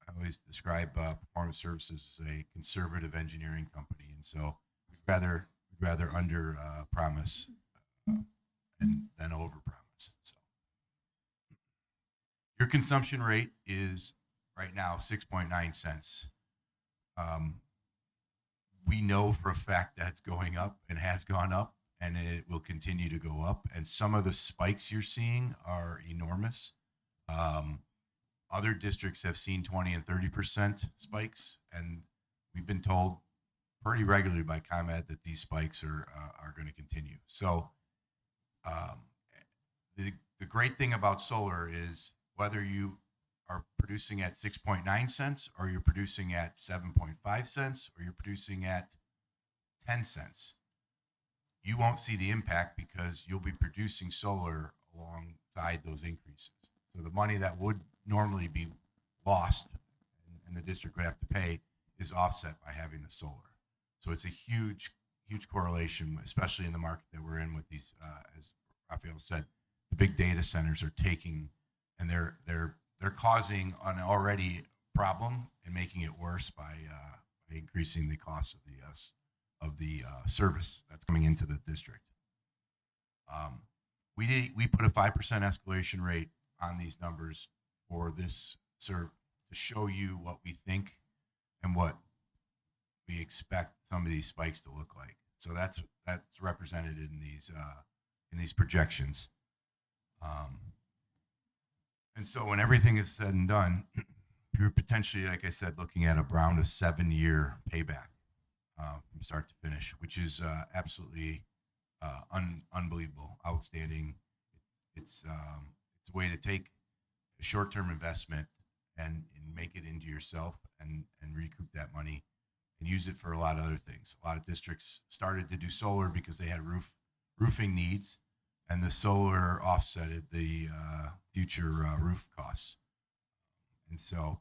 I always describe Performance Services as a conservative engineering company, and so we'd rather under promise and then over promise. So your consumption rate is right now 6.9 cents. We know for a fact that's going up and has gone up, and it will continue to go up. And some of the spikes you're seeing are enormous. Other districts have seen 20 and 30% spikes, and we've been told pretty regularly by ComEd that these spikes are going to continue. So the great thing about solar is whether you are producing at 6.9 cents or you're producing at 7.5 cents or you're producing at 10 cents, you won't see the impact because you'll be producing solar alongside those increases. So the money that would normally be lost and the district would have to pay is offset by having the solar. So it's a huge correlation, especially in the market that we're in with these, as Raphael said, the big data centers are taking, and they're causing an already problem and making it worse by increasing the cost of the service that's coming into the district. We put a 5% escalation rate on these numbers for this to show you what we think and what we expect some of these spikes to look like. So that's represented in these projections. And so when everything is said and done, you're potentially, like I said, looking at around a 7-year payback from start to finish, which is absolutely unbelievable, outstanding. It's a way to take a short-term investment and make it into yourself and recoup that money and use it for a lot of other things. A lot of districts started to do solar because they had roofing needs, and the solar offsetted the future roof costs. And so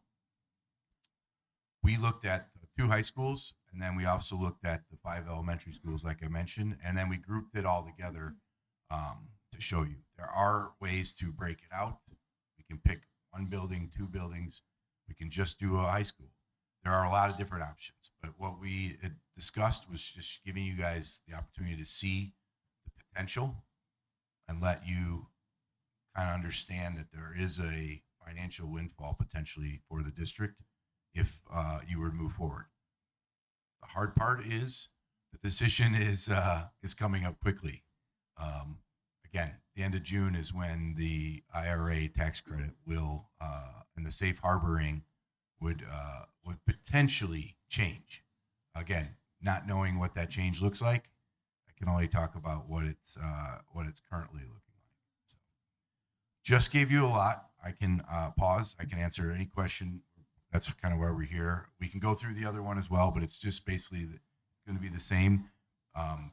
we looked at 2 high schools, and then we also looked at the 5 elementary schools, like I mentioned, and then we grouped it all together to show you. There are ways to break it out. We can pick 1 building, 2 buildings. We can just do a high school. There are a lot of different options, but what we had discussed was just giving you guys the opportunity to see the potential and let you kind of understand that there is a financial windfall potentially for the district if you were to move forward. The hard part is the decision is coming up quickly. Again, the end of June is when the IRA tax credit will and the safe harboring would potentially change. Again, not knowing what that change looks like, I can only talk about what it's currently looking like. So, just gave you a lot. I can pause. I can answer any question. That's kind of why we're here. We can go through the other one as well, but it's just basically going to be the same.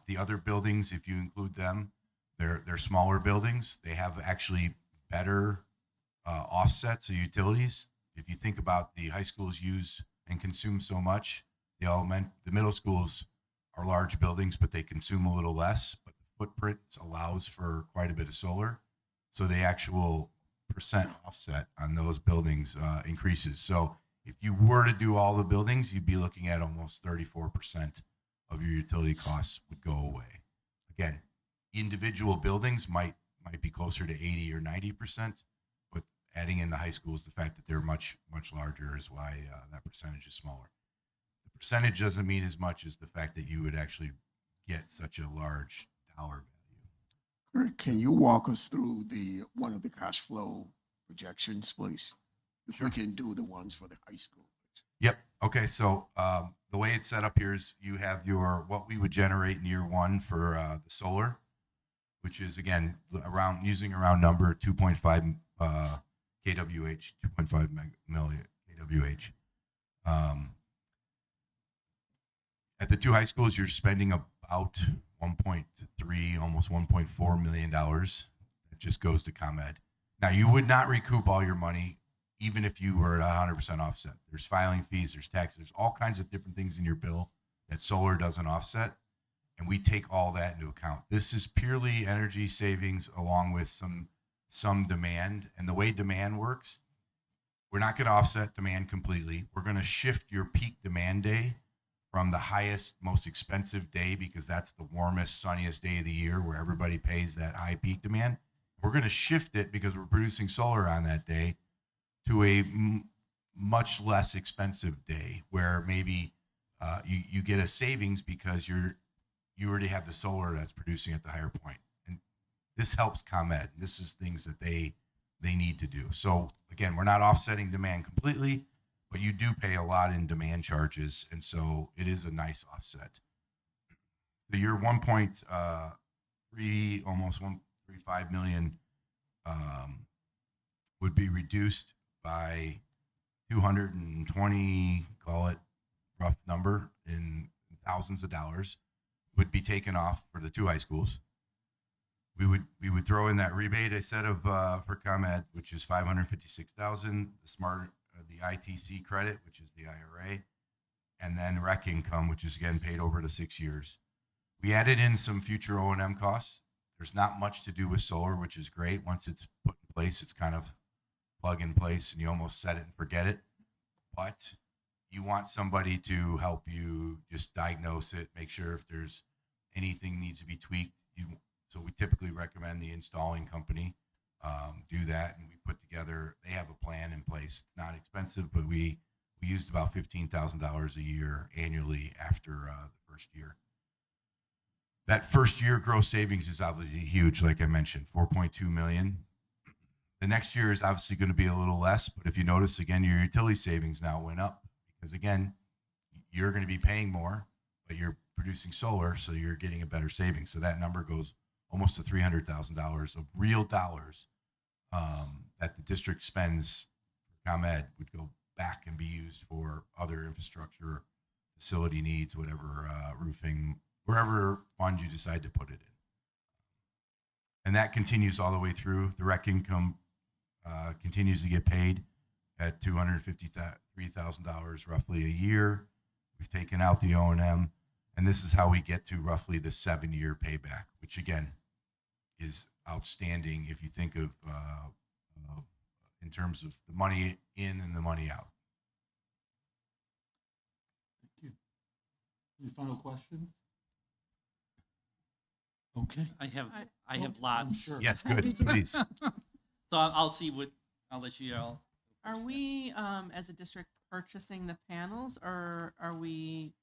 The other buildings, if you include them, they're smaller buildings. They have actually better offsets of utilities. If you think about the high schools use and consume so much, the middle schools are large buildings, but they consume a little less. But the footprint allows for quite a bit of solar, so the actual percent offset on those buildings increases. So if you were to do all the buildings, you'd be looking at almost 34% of your utility costs would go away. Again, individual buildings might be closer to 80 or 90%, but adding in the high schools, the fact that they're much larger is why that percentage is smaller. The percentage doesn't mean as much as the fact that you would actually get such a large dollar value. Kurt, can you walk us through one of the cash flow projections, please? If we can do the ones for the high school. Yep. Okay. So the way it's set up here is you have what we would generate in year 1 for the solar, which is again using a round number 2.5 kWh, 2.5 million kWh. At the two high schools, you're spending about 1.3, almost $1.4 million. It just goes to ComEd. Now, you would not recoup all your money, even if you were at 100% offset. There's filing fees, there's taxes, there's all kinds of different things in your bill that solar doesn't offset, and we take all that into account. This is purely energy savings along with some demand, and the way demand works, we're not going to offset demand completely. We're going to shift your peak demand day from the highest, most expensive day, because that's the warmest, sunniest day of the year where everybody pays that high peak demand. We're going to shift it, because we're producing solar on that day, to a much less expensive day where maybe you get a savings because you already have the solar that's producing at the higher point. And this helps ComEd. This is things that they need to do. So again, we're not offsetting demand completely, but you do pay a lot in demand charges, and so it is a nice offset. So your 1.3, almost 1.35 million would be reduced by 220, call it rough number, in thousands of dollars, would be taken off for the two high schools. We would throw in that rebate I said of for ComEd, which is $556,000, the ITC credit, which is the IRA, and then rec income, which is again paid over to 6 years. We added in some future O&M costs. There's not much to do with solar, which is great. Once it's put in place, it's kind of plug in place, and you almost set it and forget it. But you want somebody to help you just diagnose it, make sure if there's anything needs to be tweaked. So we typically recommend the installing company do that, and we put together, they have a plan in place. It's not expensive, but we used about $15,000 a year annually after the first year. That first year gross savings is obviously huge, like I mentioned, 4.2 million. The next year is obviously going to be a little less, but if you notice, again, your utility savings now went up, because again, you're going to be paying more, but you're producing solar, so you're getting a better savings. So that number goes almost to $300,000 of real dollars that the district spends for ComEd would go back and be used for other infrastructure, facility needs, whatever, roofing, wherever fund you decide to put it in. And that continues all the way through. The rec income continues to get paid at $253,000 roughly a year. We've taken out the O&M, and this is how we get to roughly the 7-year payback, which again is outstanding if you think of in terms of the money in and the money out. Thank you. Any final questions? Okay. I have lots. Sure. Yes, good, please. So I'll see what, I'll let you all. Are we, as a district, purchasing the panels, or are we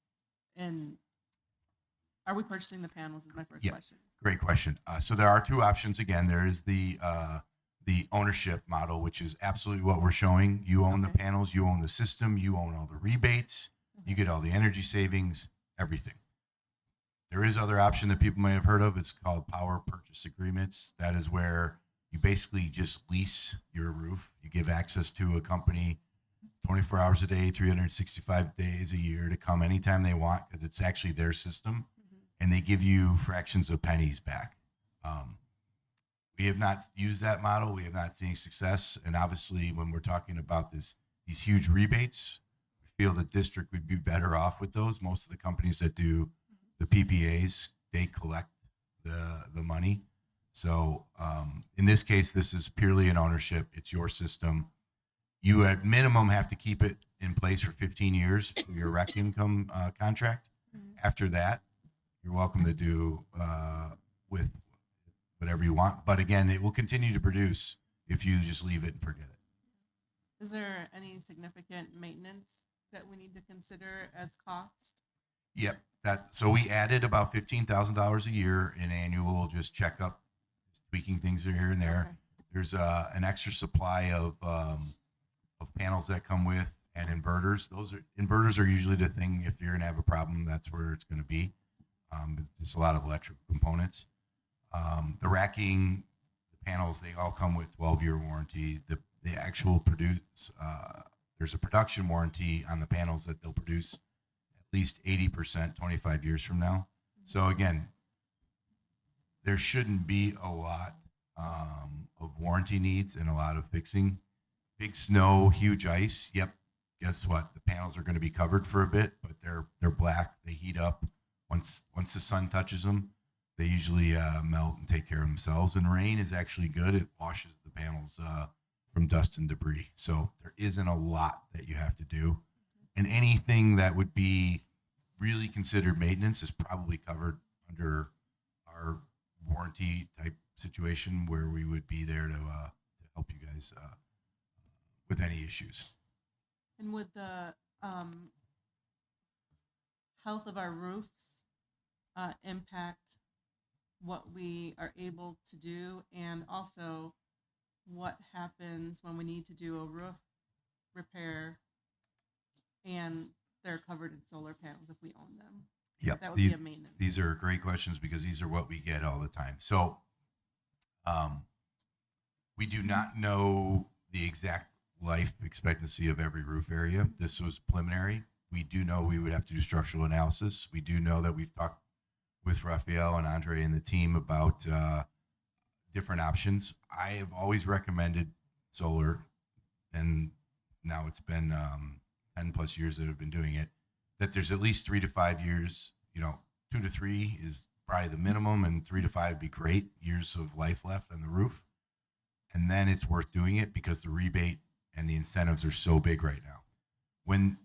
purchasing the panels is my first Yeah. question. Great question. So there are two options. Again, there is the ownership model, which is absolutely what we're showing. You own the Okay. panels, you own the system, you own all the rebates, you get all the energy savings, everything. There is other option that people may have heard of. It's called power purchase agreements. That is where you basically just lease your roof. You give access to a company 24 hours a day, 365 days a year to come anytime they want, because it's actually their system, and they give you fractions of pennies back. We have not used that model. We have not seen success. And obviously, when we're talking about these huge rebates, we feel the district would be better off with those. Most of the companies that do the PPAs, they collect the money. So in this case, this is purely an ownership. It's your system. You at minimum have to keep it in place for 15 years for your rec income contract. After that, you're welcome to do with whatever you want. But again, it will continue to produce if you just leave it and forget it. Is there any significant maintenance that we need to consider as cost? Yep. So we added about $15,000 a year in annual just checkup, just tweaking things here and there. Okay. There's an extra supply of panels that come with, and inverters. Inverters are usually the thing. If you're gonna have a problem, that's where it's gonna be. There's a lot of electrical components. The racking, the panels, they all come with 12-year warranty. The actual there's a production warranty on the panels that they'll produce at least 80% 25 years from now. So again, there shouldn't be a lot of warranty needs and a lot of fixing. Big snow, huge ice. Yep. Guess what? The panels are going to be covered for a bit, but they're black. They heat up once the sun touches them. They usually melt and take care of themselves. And rain is actually good. It washes the panels from dust and debris. So there isn't a lot that you have to do. And anything that would be really considered maintenance is probably covered under our warranty type situation, where we would be there to help you guys with any issues. And would the health of our roofs impact what we are able to do, and also what happens when we need to do a roof repair and they're covered in solar panels if we own them? Yep. That would be a maintenance. These are great questions because these are what we get all the time. So we do not know the exact life expectancy of every roof area. This was preliminary. We do know we would have to do structural analysis. We do know that we've talked with Raphael and Andre and the team about different options. I have always recommended solar, and now it's been 10 plus years that I've been doing it, that there's at least 3 to 5 years, 2 to 3 is probably the minimum, and 3 to 5 would be great years of life left on the roof. And then it's worth doing it because the rebate and the incentives are so big right now. When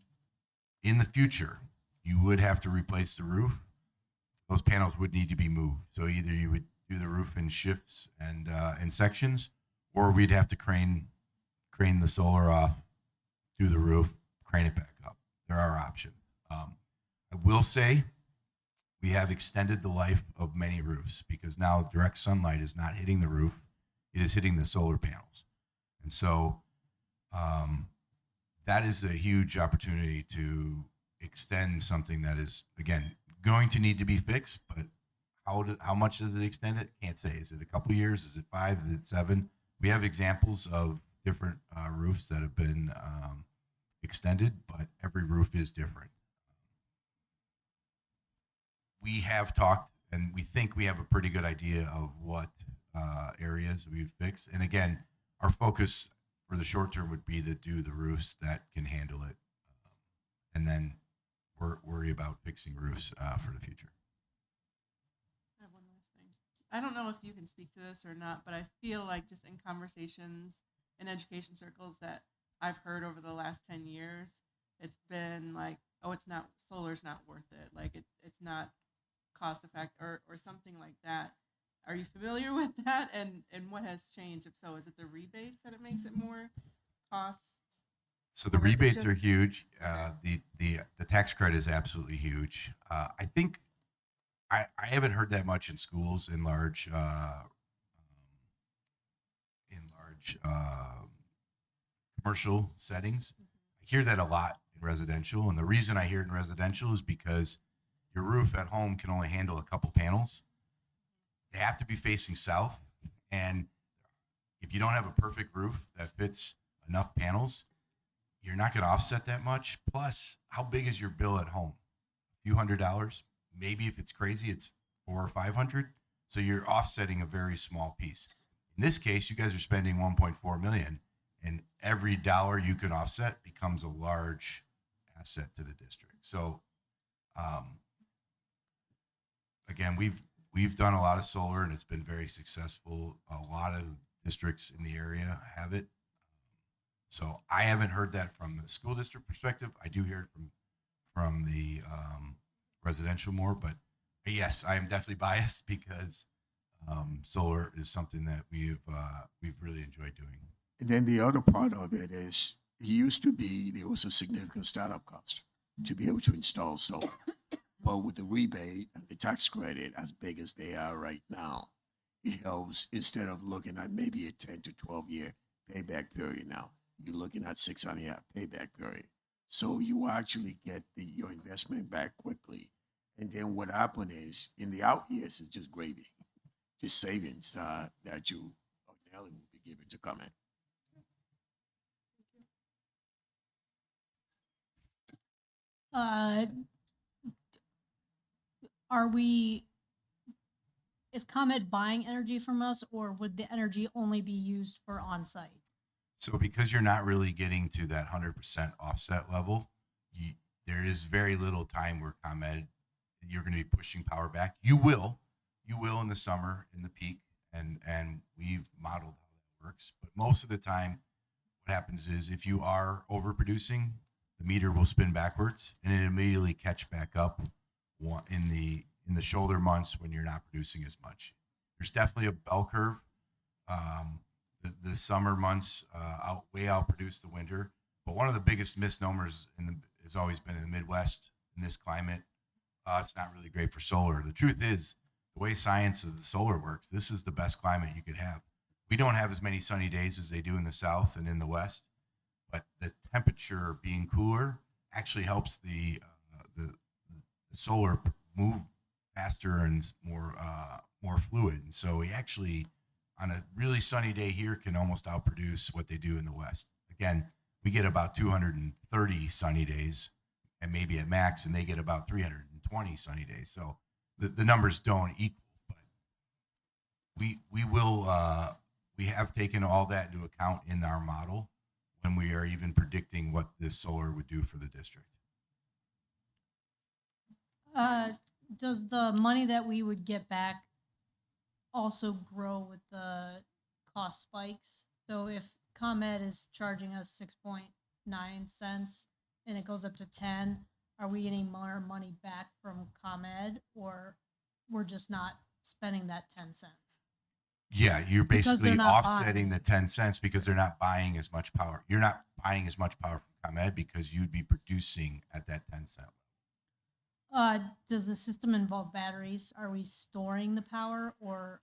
in the future you would have to replace the roof, those panels would need to be moved. So either you would do the roof in shifts and in sections, or we'd have to crane the solar off, do the roof, crane it back up. There are options. I will say we have extended the life of many roofs because now direct sunlight is not hitting the roof, it is hitting the solar panels. And so that is a huge opportunity to extend something that is, again, going to need to be fixed, but how much does it extend it? Can't say. Is it a couple years? Is it 5? Is it 7? We have examples of different roofs that have been extended, but every roof is different. We have talked, and we think we have a pretty good idea of what areas we've fixed. And again, our focus for the short term would be to do the roofs that can handle it, and then worry about fixing roofs for the future. I have one last thing. I don't know if you can speak to this or not, but I feel like just in conversations in education circles that I've heard over the last 10 years, it's been like, oh, solar's not worth it. Like it's not cost effective or something like that. Are you familiar with that? And what has changed? If so, is it the rebates that it makes it more cost? So the rebates are huge. The tax credit is absolutely huge. I think I haven't heard that much in schools in large commercial settings. I hear that a lot in residential, and the reason I hear it in residential is because your roof at home can only handle a couple panels. They have to be facing south, and if you don't have a perfect roof that fits enough panels, you're not going to offset that much. Plus, how big is your bill at home? A few $100s. Maybe if it's crazy, it's $400 or $500. So you're offsetting a very small piece. In this case, you guys are spending $1.4 million, and every dollar you can offset becomes a large asset to the district. So, again, we've done a lot of solar, and it's been very successful. A lot of districts in the area have it. So I haven't heard that from the school district perspective. I do hear it from the residential more, but yes, I am definitely biased because solar is something that we've really enjoyed doing. And then the other part of it is, there was a significant startup cost to be able to install solar. But with the rebate and the tax credit as big as they are right now, it helps instead of looking at maybe a 10 to 12 year payback period now. You're looking at 600 payback period. So you actually get your investment back quickly. And then what happened is, in the out years, it's just gravy, just savings that you ordinarily would be given to come in. is ComEd buying energy from us, or would the energy only be used for on-site? So because you're not really getting to that 100% offset level, there is very little time where ComEd, you're going to be pushing power back. You will in the summer, in the peak, and we've modeled how that works. But most of the time, what happens is if you are overproducing, the meter will spin backwards and it immediately catch back up in the shoulder months when you're not producing as much. There's definitely a bell curve. The summer months way outproduce the winter. But one of the biggest misnomers has always been in the Midwest in this climate. It's not really great for solar. The truth is, the way science of the solar works, this is the best climate you could have. We don't have as many sunny days as they do in the South and in the West, but the temperature being cooler actually helps the solar move faster and more fluid. And so we actually, on a really sunny day here, can almost outproduce what they do in the West. Again, we get about 230 sunny days, and maybe at max, and they get about 320 sunny days. So the numbers don't equal, but we have taken all that into account in our model when we are even predicting what this solar would do for the district. Does the money that we would get back also grow with the cost spikes? So if ComEd is charging us 6.9 cents and it goes up to 10, are we getting more money back from ComEd, or we're just not spending that 10 cents? Yeah, you're Because they're basically not offsetting buying. the 10 cents because they're not buying as much power. You're not buying as much power from ComEd because you'd be producing at that 10 cent level. Does the system involve batteries? Are we storing the power, or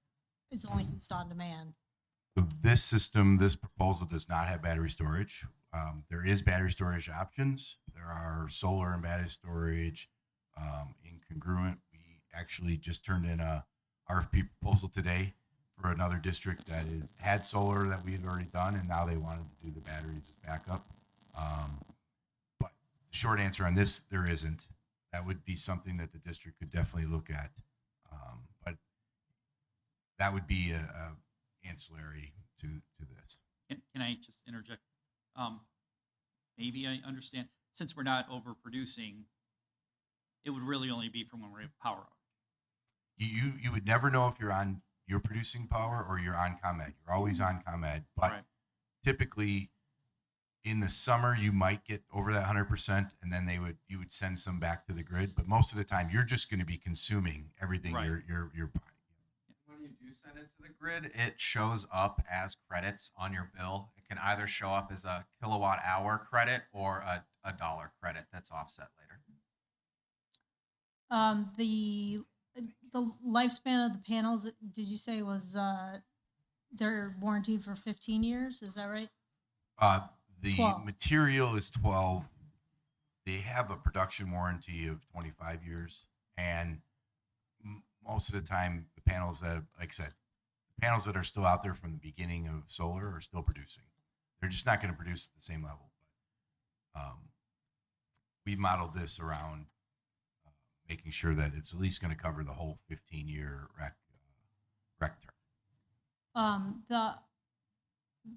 is it only used on demand? So this proposal does not have battery storage. There is battery storage options. There are solar and battery storage incongruent. We actually just turned in a RFP proposal today for another district that had solar that we had already done, and now they wanted to do the batteries as backup. But the short answer on this, there isn't. That would be something that the district could definitely look at. But that would be a ancillary to this. Can I just interject? Maybe I understand. Since we're not overproducing, it would really only be from when we're at power out. You would never know if you're producing power or you're on ComEd. You're always on ComEd, but Right. typically in the summer you might get over that 100%, and then you would send some back to the grid. But most of the time, you're just going to be consuming everything Right. you're buying. When you do send it to the grid, it shows up as credits on your bill. It can either show up as a kilowatt hour credit or a dollar credit that's offset later. The lifespan of the panels, did you say was they're warranted for 15 years? Is that right? The 12. material is 12. They have a production warranty of 25 years, and most of the time, the panels that, like I said, the panels that are still out there from the beginning of solar are still producing. They're just not going to produce at the same level. But we modeled this around making sure that it's at least going to cover the whole 15-year rec term.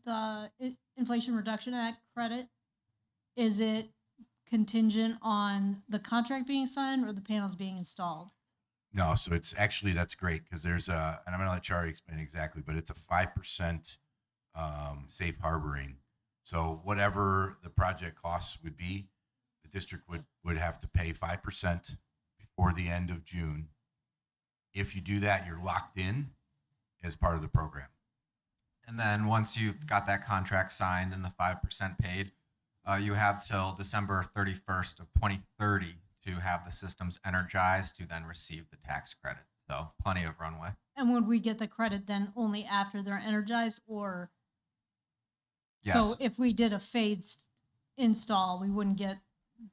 The Inflation Reduction Act credit, is it contingent on the contract being signed or the panels being installed? No, so it's actually, that's great because there's and I'm going to let Chari explain exactly, but it's a 5% safe harboring. So whatever the project costs would be, the district would have to pay 5% before the end of June. If you do that, you're locked in as part of the program. And then once you've got that contract signed and the 5% paid, you have till December 31st of 2030 to have the systems energized to then receive the tax credit. So plenty of runway. And would we get the credit then only after they're energized, or? Yes. So if we did a phased install, we wouldn't get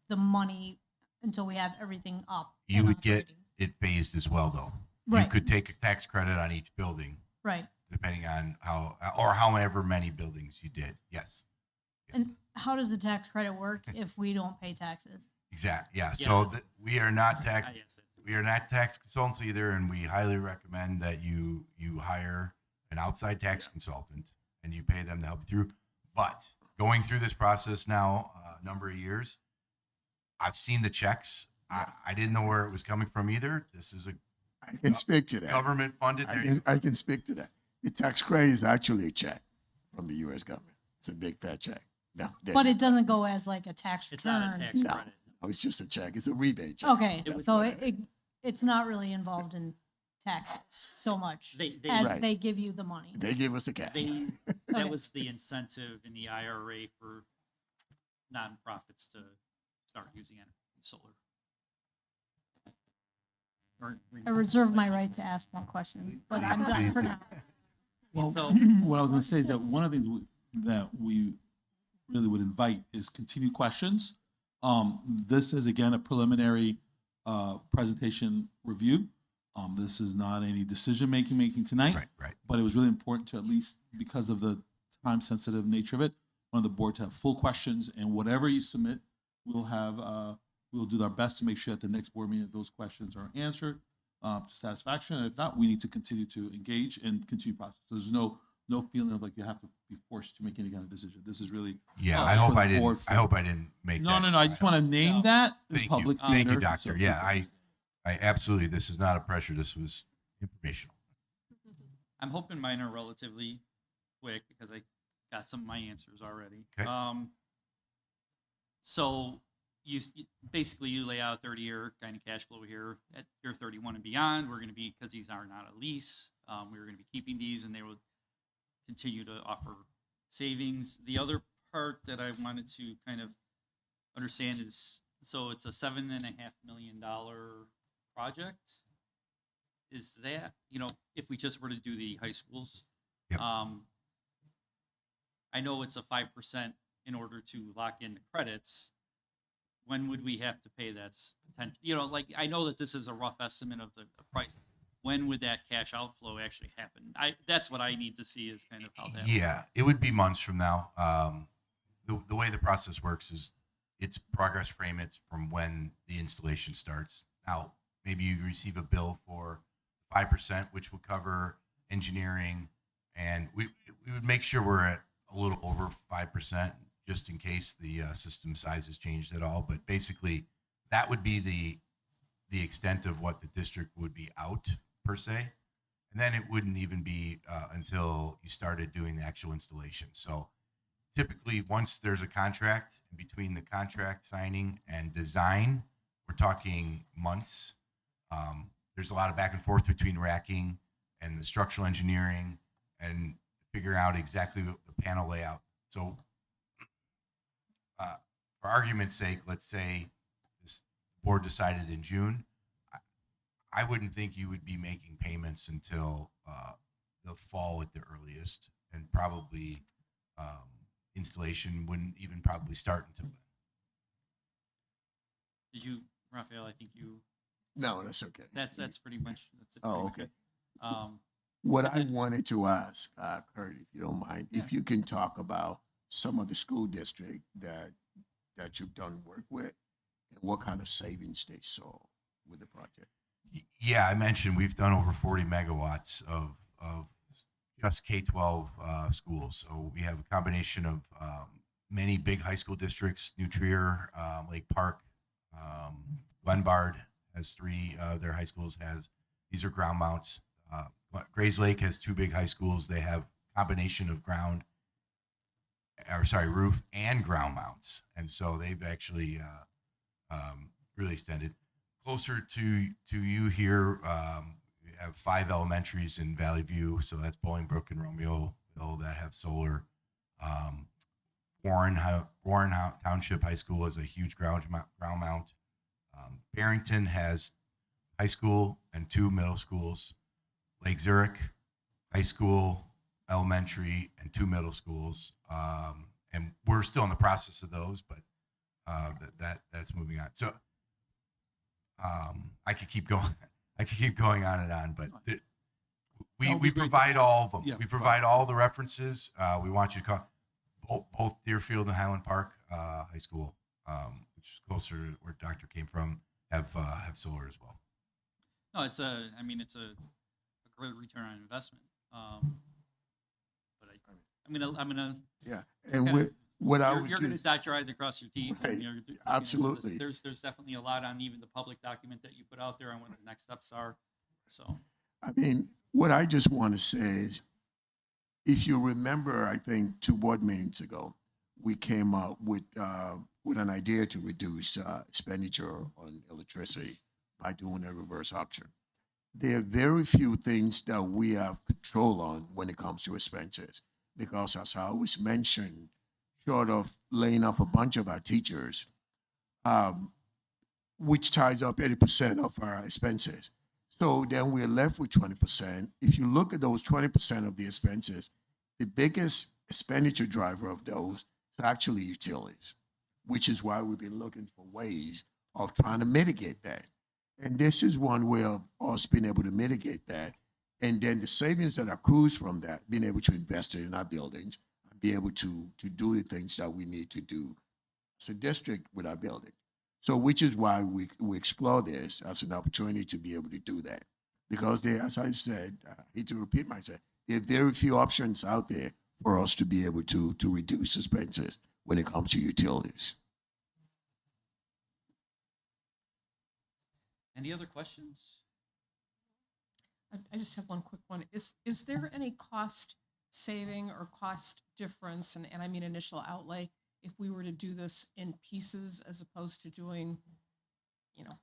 the money until we have everything up? You and would get operating. it phased as well, though. Right. You could take a tax credit on each building, Right. depending on however many buildings you did. Yes. And how does the tax credit work if we don't pay taxes? Exactly. Yeah. Yeah, So that's- we are not tax. Yes, We are not tax consultants either, and we highly recommend that you hire an outside tax consultant and you pay them to help you through. But going through this process now, a number of years, I've seen the checks. I didn't know where it was coming from either. This is a I can speak to that. government funded. I can speak to that. The tax credit is actually a check from the U.S. government. It's a big fat check. No, But it doesn't go as like a tax It's return. not a tax No. credit. it's just a check. It's a rebate check. Okay, It was- so it's not really involved in taxes so much as Right. they give you the money. They give us the cash. that Okay. was the incentive in the IRA for nonprofits to start using solar. I reserve my right to ask one question, but I'm done for now. Well, So- what I was going to say is that one of the things that we really would invite is continued questions. This is again a preliminary presentation review. This is not any decision making tonight, Right. but it was really important to, at least because of the time sensitive nature of it, one of the board to have full questions, and whatever you submit, we'll have we'll do our best to make sure at the next board meeting that those questions are answered to satisfaction. And if not, we need to continue to engage and continue process. So there's no feeling of like you have to be forced to make any kind of decision. This is really Yeah, uh, I for hope the I didn't. board I hope I didn't make. No, that. no, no. I just want to name No. that in Thank you. public Thank you, theater. doctor. so Yeah, people I understand. absolutely. This is not a pressure. This was informational. I'm hoping mine are relatively quick because I got some of my answers already. Okay. So basically you lay out a 30-year kind of cash flow here. At year 31 and beyond, we're going to be, because these are not a lease, we're going to be keeping these, and they will continue to offer savings. The other part that I wanted to kind of understand is, so it's a $7.5 million project. Is that, if we just were to do the high schools? Yep. I know it's a 5% in order to lock in the credits. When would we have to pay that potential? Like, I know that this is a rough estimate of the price. When would that cash outflow actually happen? That's what I need to see, is kind of how that. Yeah, it would be months from now. The way the process works is it's progress payments from when the installation starts. Now, maybe you receive a bill for 5%, which will cover engineering, and we would make sure we're at a little over 5%, just in case the system size has changed at all. But basically, that would be the extent of what the district would be out per se, and then it wouldn't even be until you started doing the actual installation. So typically, once there's a contract, in between the contract signing and design, we're talking months. There's a lot of back and forth between racking and the structural engineering and figure out exactly what the panel layout. So for argument's sake, let's say this board decided in June, I wouldn't think you would be making payments until the fall at the earliest, and probably installation wouldn't even probably start until then. Did you, Raphael? I think you. No, that's okay. That's pretty much. That's it. Oh, pretty okay. much. What But I then- wanted to ask, Kurt, if you don't mind, if you can talk about some of the school district that you've done work with, and what kind of savings they saw with the project. Yeah, I mentioned we've done over 40 megawatts of just K-12 schools. So we have a combination of many big high school districts: New Trier, Lake Park, Glenbard has 3. Their high schools these are ground mounts. Grays Lake has 2 big high schools. They have combination of roof and ground mounts, and so they've actually really extended. Closer to you here, we have 5 elementaries in Valley View, so that's Bolingbrook and Romeoville that have solar. Warren Township High School has a huge ground mount. Barrington has high school and 2 middle schools. Lake Zurich High School, elementary, and 2 middle schools. And we're still in the process of those, but that's moving on. So I could keep going. I could keep going on and on, but we provide all of them. Yeah, we provide all the references. We want you to call both Deerfield and Highland Park High School, which is closer to where Doctor came from, have solar as well. No, I mean, it's a great return on investment. But I'm gonna, Yeah, and kinda- what I you're, would you're gonna just, dot your i's and cross your t's. Right, And you're, looking at this. absolutely. There's definitely a lot on even the public document that you put out there on what the next steps are. So, I mean, what I just want to say is, if you remember, I think 2 board meetings ago, we came up with an idea to reduce expenditure on electricity by doing a reverse auction. There are very few things that we have control on when it comes to expenses, because as I always mentioned, short of laying off a bunch of our teachers, um, which ties up 80% of our expenses. So then we're left with 20%. If you look at those 20% of the expenses, the biggest expenditure driver of those is actually utilities, which is why we've been looking for ways of trying to mitigate that. And this is one way of us being able to mitigate that. And then the savings that accrues from that, being able to invest it in our buildings, and be able to do the things that we need to do as a district with our building. So which is why we explore this as an opportunity to be able to do that. Because there, as I said, I hate to repeat myself, there are very few options out there for us to be able to reduce expenses when it comes to utilities. any other questions? I just have one quick one. Is there any cost saving or cost difference, and I mean initial outlay, if we were to do this in pieces as opposed to doing,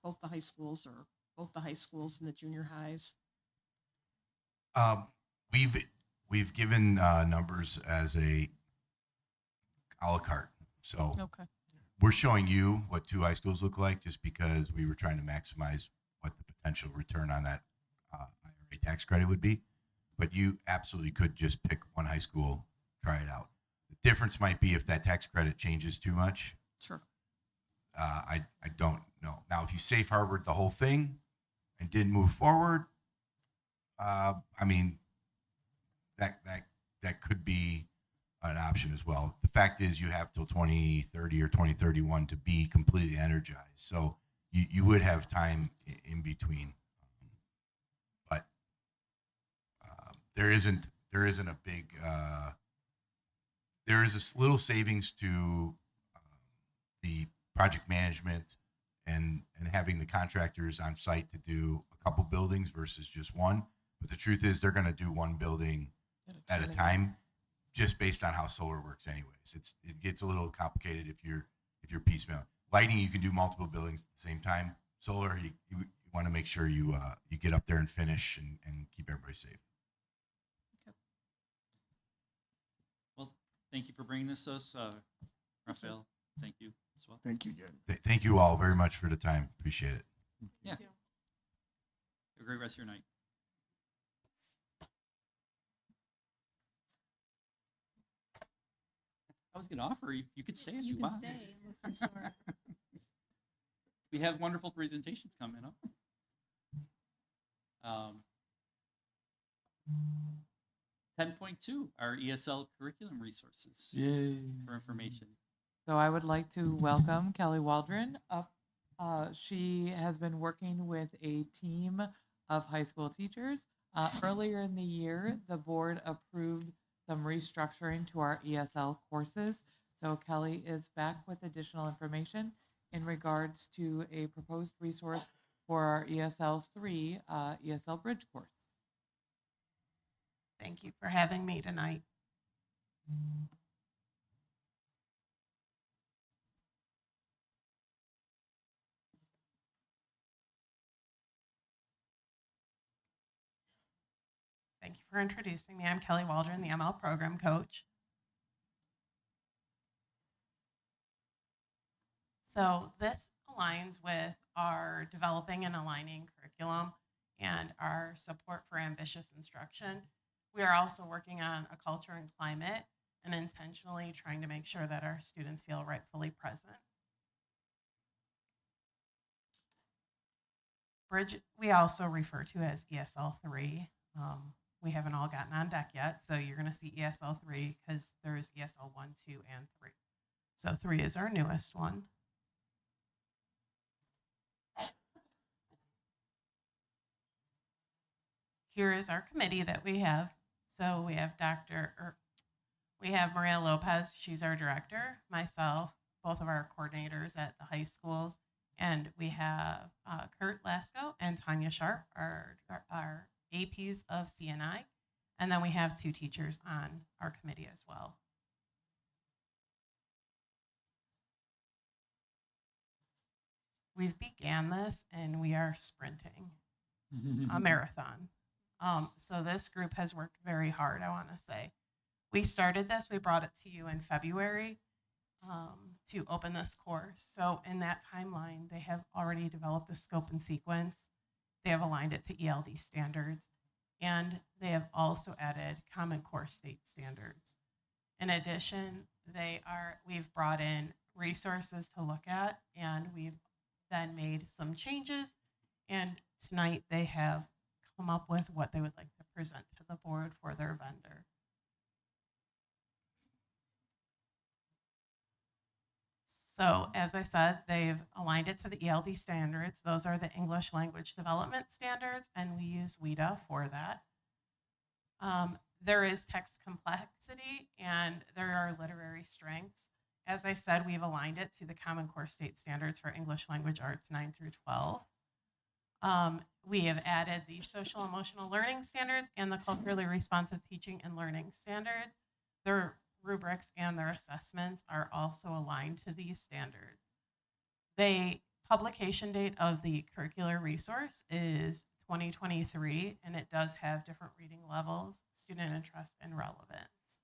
both the high schools or both the high schools and the junior highs? We've given numbers as a la carte. So Okay. we're showing you what 2 high schools look like, just because we were trying to maximize what the potential return on that IRA tax credit would be. But you absolutely could just pick one high school, try it out. The difference might be if that tax credit changes too much. Sure. I don't know. Now, if you safe harbored the whole thing and didn't move forward, I mean, that could be an option as well. The fact is, you have till 2030 or 2031 to be completely energized. So you would have time in between. But there isn't a big, there is a little savings to the project management and having the contractors on site to do a couple buildings versus just one. But the truth is, they're going to do one building at a time, just based on how solar works anyways. It gets a little complicated if you're piecemeal. Lighting, you can do multiple buildings at the same time. Solar, you want to make sure you get up there and finish and keep everybody safe. Well, thank you for bringing this to us, Raphael. Thank you as well. Thank you, Jen. Thank you all very much for the time. Appreciate it. Yeah. Have a great rest of your night. I was going to offer you could stay if you, You can want. stay and listen to our. We have wonderful presentations coming up. 10.2, our ESL curriculum resources for information. So I would like to welcome Kelly Waldron up. She has been working with a team of high school teachers. Earlier in the year, the board approved some restructuring to our ESL courses. So Kelly is back with additional information in regards to a proposed resource for our ESL 3 ESL Bridge course. Thank you for having me tonight. Thank you for introducing me. I'm Kelly Waldron, the ML program coach. So this aligns with our developing and aligning curriculum and our support for ambitious instruction. We are also working on a culture and climate and intentionally trying to make sure that our students feel rightfully present. Bridge, we also refer to as ESL 3. We haven't all gotten on deck yet, so you're going to see ESL 3 because there is ESL 1, 2, and 3. So 3 is our newest one. here is our committee that we have. So we have we have Maria Lopez, she's our director, myself, both of our coordinators at the high schools, and we have Kurt Lasko and Tanya Sharp, our APs of CNI, and then we have 2 teachers on our committee as well. We've began this and we are sprinting a marathon. So this group has worked very hard, I want to say. We started this, we brought it to you in February to open this course. So in that timeline, they have already developed a scope and sequence. They have aligned it to ELD standards, and they have also added Common Core state standards. In addition, we've brought in resources to look at, and we've then made some changes, and tonight they have come up with what they would like to present to the board for their vendor. So as I said, they've aligned it to the ELD standards. Those are the English Language Development Standards, and we use WIDA for that. There is text complexity, and there are literary strengths. As I said, we've aligned it to the Common Core State Standards for English Language Arts 9 through 12. We have added the Social Emotional Learning Standards and the Culturally Responsive Teaching and Learning Standards. Their rubrics and their assessments are also aligned to these standards. The publication date of the curricular resource is 2023, and it does have different reading levels, student interest, and relevance.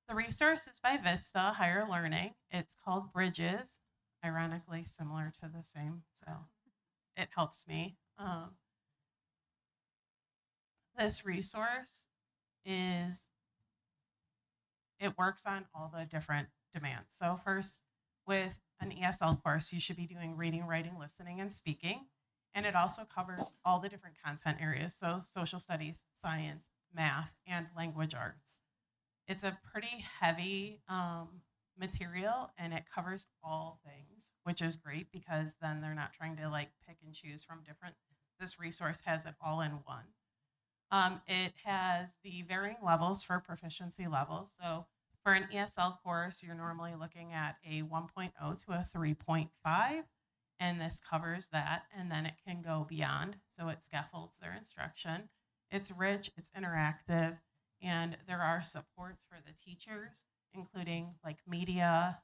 The resource is by Vista Higher Learning. It's called Bridges, ironically similar to the same, so it helps me. This resource it works on all the different demands. So first, with an ESL course, you should be doing reading, writing, listening, and speaking. And it also covers all the different content areas, so social studies, science, math, and language arts. It's a pretty heavy material, and it covers all things, which is great because then they're not trying to like pick and choose from different. This resource has it all in one. It has the varying levels for proficiency levels. So for an ESL course, you're normally looking at a 1.0 to a 3.5, and this covers that, and then it can go beyond. So it scaffolds their instruction. It's rich, it's interactive, and there are supports for the teachers, including like media,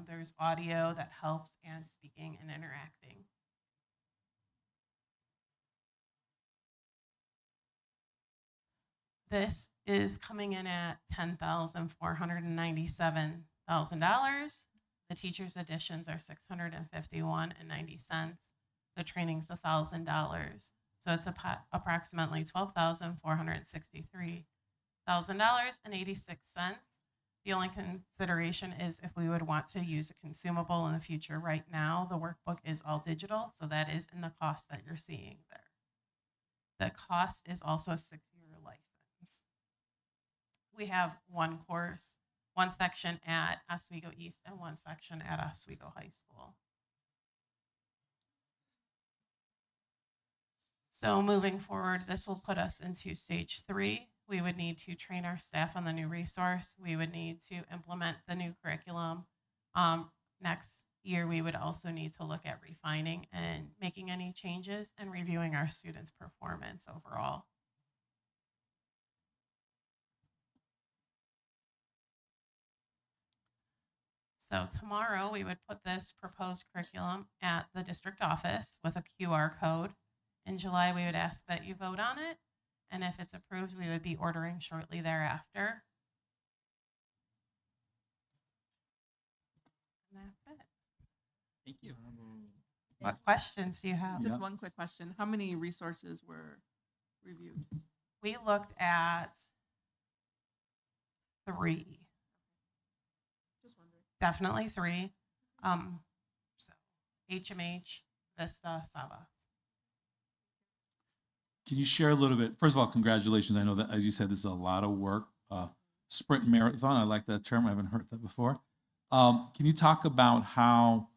there's audio that helps, and speaking and interacting. This is coming in at $10,497,000. The teacher's additions are $651.90. The training's $1,000. So it's approximately $12,463,000.86. The only consideration is if we would want to use a consumable in the future. Right now, the workbook is all digital, so that is in the cost that you're seeing there. The cost is also a 6-year license. We have one course, one section at Oswego East and one section at Oswego High School. So moving forward, this will put us into stage 3. We would need to train our staff on the new resource. We would need to implement the new curriculum. Next year, we would also need to look at refining and making any changes and reviewing our students' performance overall. So tomorrow we would put this proposed curriculum at the district office with a QR code. In July, we would ask that you vote on it. And if it's approved, we would be ordering shortly thereafter. And that's it. Thank you. What questions do you have? Just one quick question. How many resources were reviewed? We looked at 3. Just wondering. Definitely 3. So HMH, Vista, Savas. Can you share a little bit? First of all, congratulations. I know that, as you said, this is a lot of work. Sprint marathon, I like that term. I haven't heard that before. Can you talk about how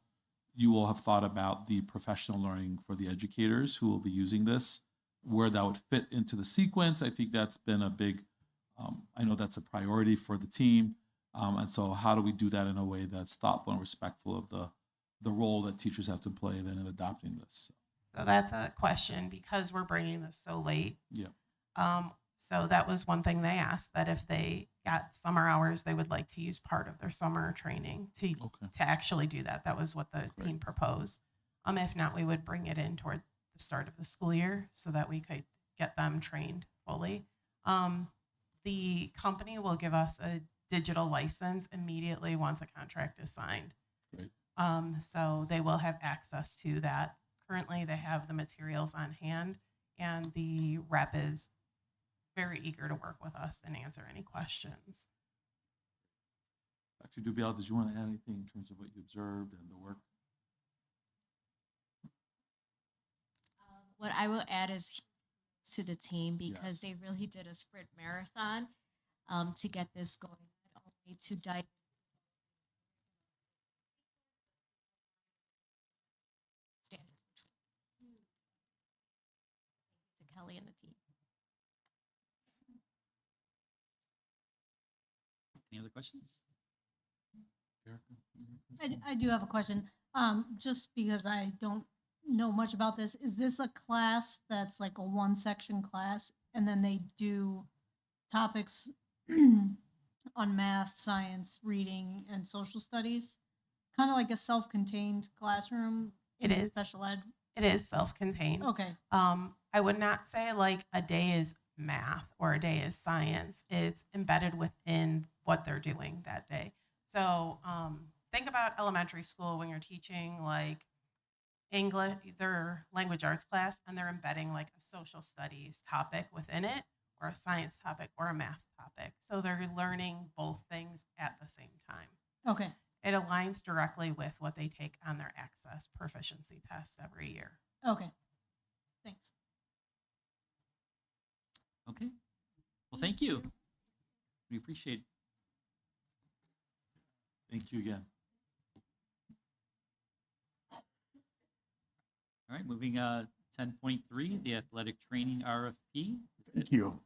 you will have thought about the professional learning for the educators who will be using this? where that would fit into the sequence. I think that's been a big, I know that's a priority for the team. And so how do we do that in a way that's thoughtful and respectful of the role that teachers have to play then in adopting this? So that's a question because we're bringing this so late. Yeah. So that was one thing they asked, that if they got summer hours, they would like to use part of their summer training to actually do that. That was what the team proposed. If not, we would bring it in toward the start of the school year so that we could get them trained fully. The company will give us a digital license immediately once a contract is signed. Great. So they will have access to that. Currently, they have the materials on hand, and the rep is very eager to work with us and answer any questions. Dr. Dubiel, did you want to add anything in terms of what you observed and the work? What I will add is to the team because Yes. they really did a sprint marathon to get this going, not only to dive standard to Kelly and the team. Any other questions? I do have a question. Just because I don't know much about this, is this a class that's like a one section class and then they do topics on math, science, reading, and social studies? Kind of like a self-contained classroom It in is. special ed? It is self-contained. Okay. I would not say like a day is math or a day is science. It's embedded within what they're doing that day. So think about elementary school when you're teaching like English, their language arts class, and they're embedding like a social studies topic within it, or a science topic, or a math topic. So they're learning both things at the same time. Okay. It aligns directly with what they take on their access proficiency tests every year. Okay. Thanks. Okay. Well, thank you. We appreciate it. Thank you again. All right, moving 10.3, the athletic training RFP. Thank you.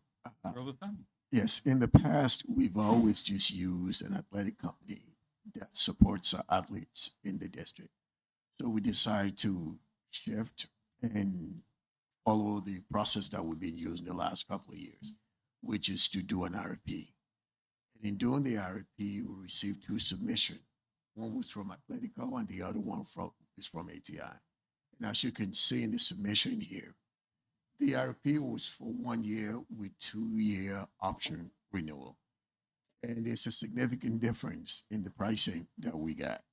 Robifem? Yes, in the past, we've always just used an athletic company that supports our athletes in the district. So we decided to shift and follow the process that we've been using the last couple of years, which is to do an RFP. And in doing the RFP, we received 2 submissions. One was from Atletico and the other one is from ATI. And as you can see in the submission here, the RFP was for 1 year with 2-year option renewal. And there's a significant difference in the pricing that we got.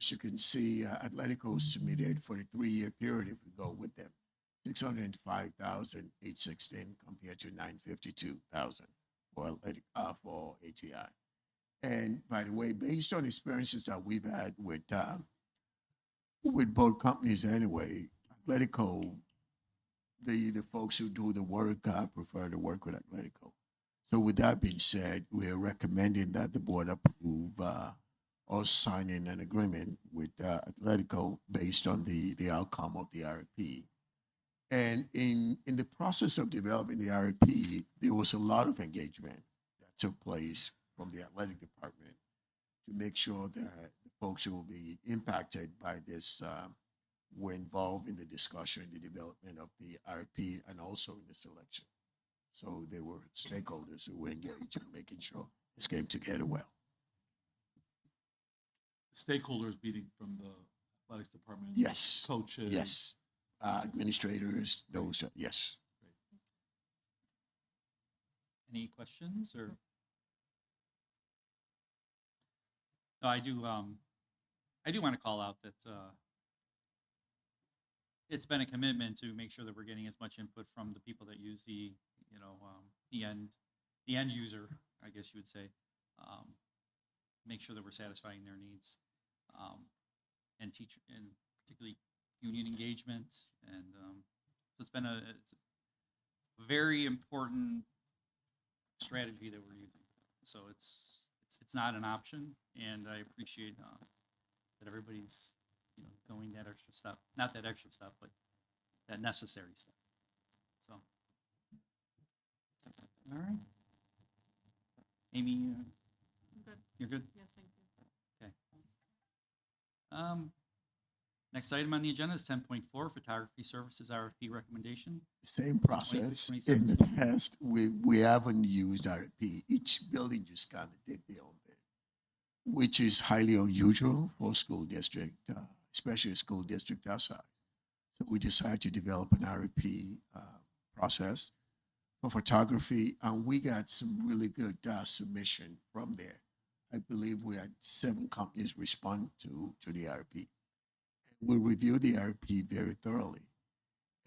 As you can see, Atletico submitted for the 3-year period, if we go with them, $605,816 compared to $952,000 for ATI. And by the way, based on experiences that we've had with both companies anyway, Atletico, the folks who do the work prefer to work with Atletico. So with that being said, we're recommending that the board approve us signing an agreement with Atletico based on the outcome of the RFP. And in the process of developing the RFP, there was a lot of engagement that took place from the athletic department to make sure that the folks who will be impacted by this were involved in the discussion, the development of the RFP, and also in the selection. So there were stakeholders who were engaged in making sure this came together well. Stakeholders meeting from the athletics department? Yes. Coaches? Yes. Administrators, those, yes. Any questions or? No, I do want to call out that it's been a commitment to make sure that we're getting as much input from the people that use the end user, I guess you would say. Make sure that we're satisfying their needs, and particularly union engagement, and so it's a very important strategy that we're using. So it's not an option, and I appreciate that everybody's going that extra step, not that extra step, but that necessary step. All right. Amy, Good. you're good? Yes, thank you. Okay. Next item on the agenda is 10.4, photography services RFP recommendation. Same process. In the past, we haven't used RFP. Each building just kind of did their own thing, which is highly unusual for a school district, especially a school district our size. So we decided to develop an RFP process for photography, and we got some really good submission from there. I believe we had 7 companies respond to the RFP. We reviewed the RFP very thoroughly.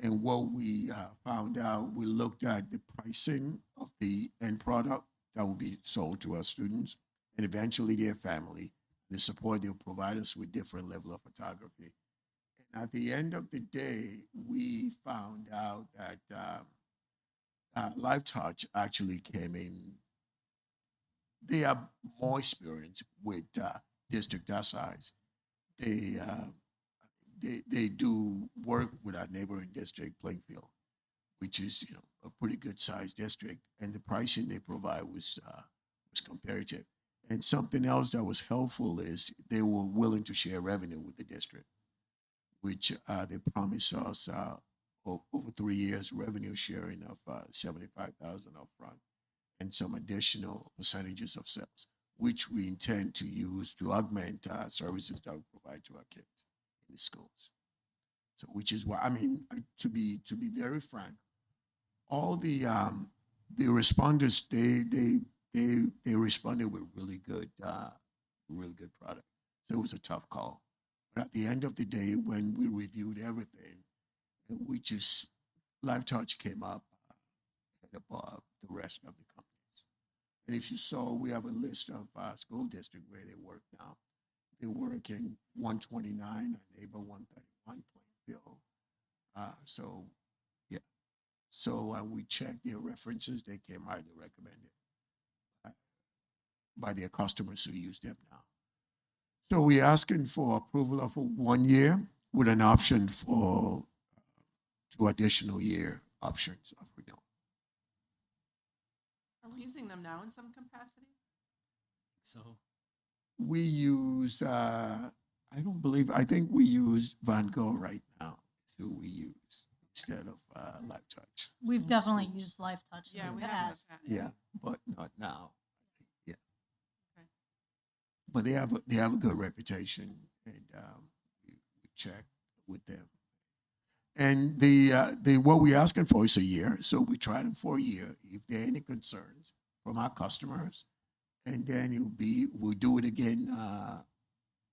And what we found out, we looked at the pricing of the end product that will be sold to our students and eventually their family, the support they'll provide us with different level of photography. And at the end of the day, we found out that Live Touch actually came in. They have more experience with district our size. They do work with our neighboring district, Plainfield, which is a pretty good sized district, and the pricing they provide was comparative. And something else that was helpful is they were willing to share revenue with the district, which they promised us over 3 years revenue sharing of $75,000 upfront and some additional percentages of sales, which we intend to use to augment services that we provide to our kids in the schools. So, which is why, I mean, to be very frank, all the responders they responded with really good product. So it was a tough call, but at the end of the day, when we reviewed everything, we just Live Touch came up above the rest of the companies. And if you saw, we have a list of school districts where they work now. They work in 129, neighbor 131, Plainfield. So, yeah. So we checked their references. They came highly recommended by their customers who use them now. So we're asking for approval of a 1 year with an option for 2 additional year options of renewal. Are we using them now in some capacity? So We use, I think we use Van Gogh right now, is who we use instead of Live Touch. We've Some definitely schools. used Life Touch Yeah, in we the have in the past. past. Yeah, but not now. Yeah. Okay. But they have a good reputation, and we check with them. And the what we're asking for is a year, so we try them for a year. If there are any concerns from our customers, and then we'll do it again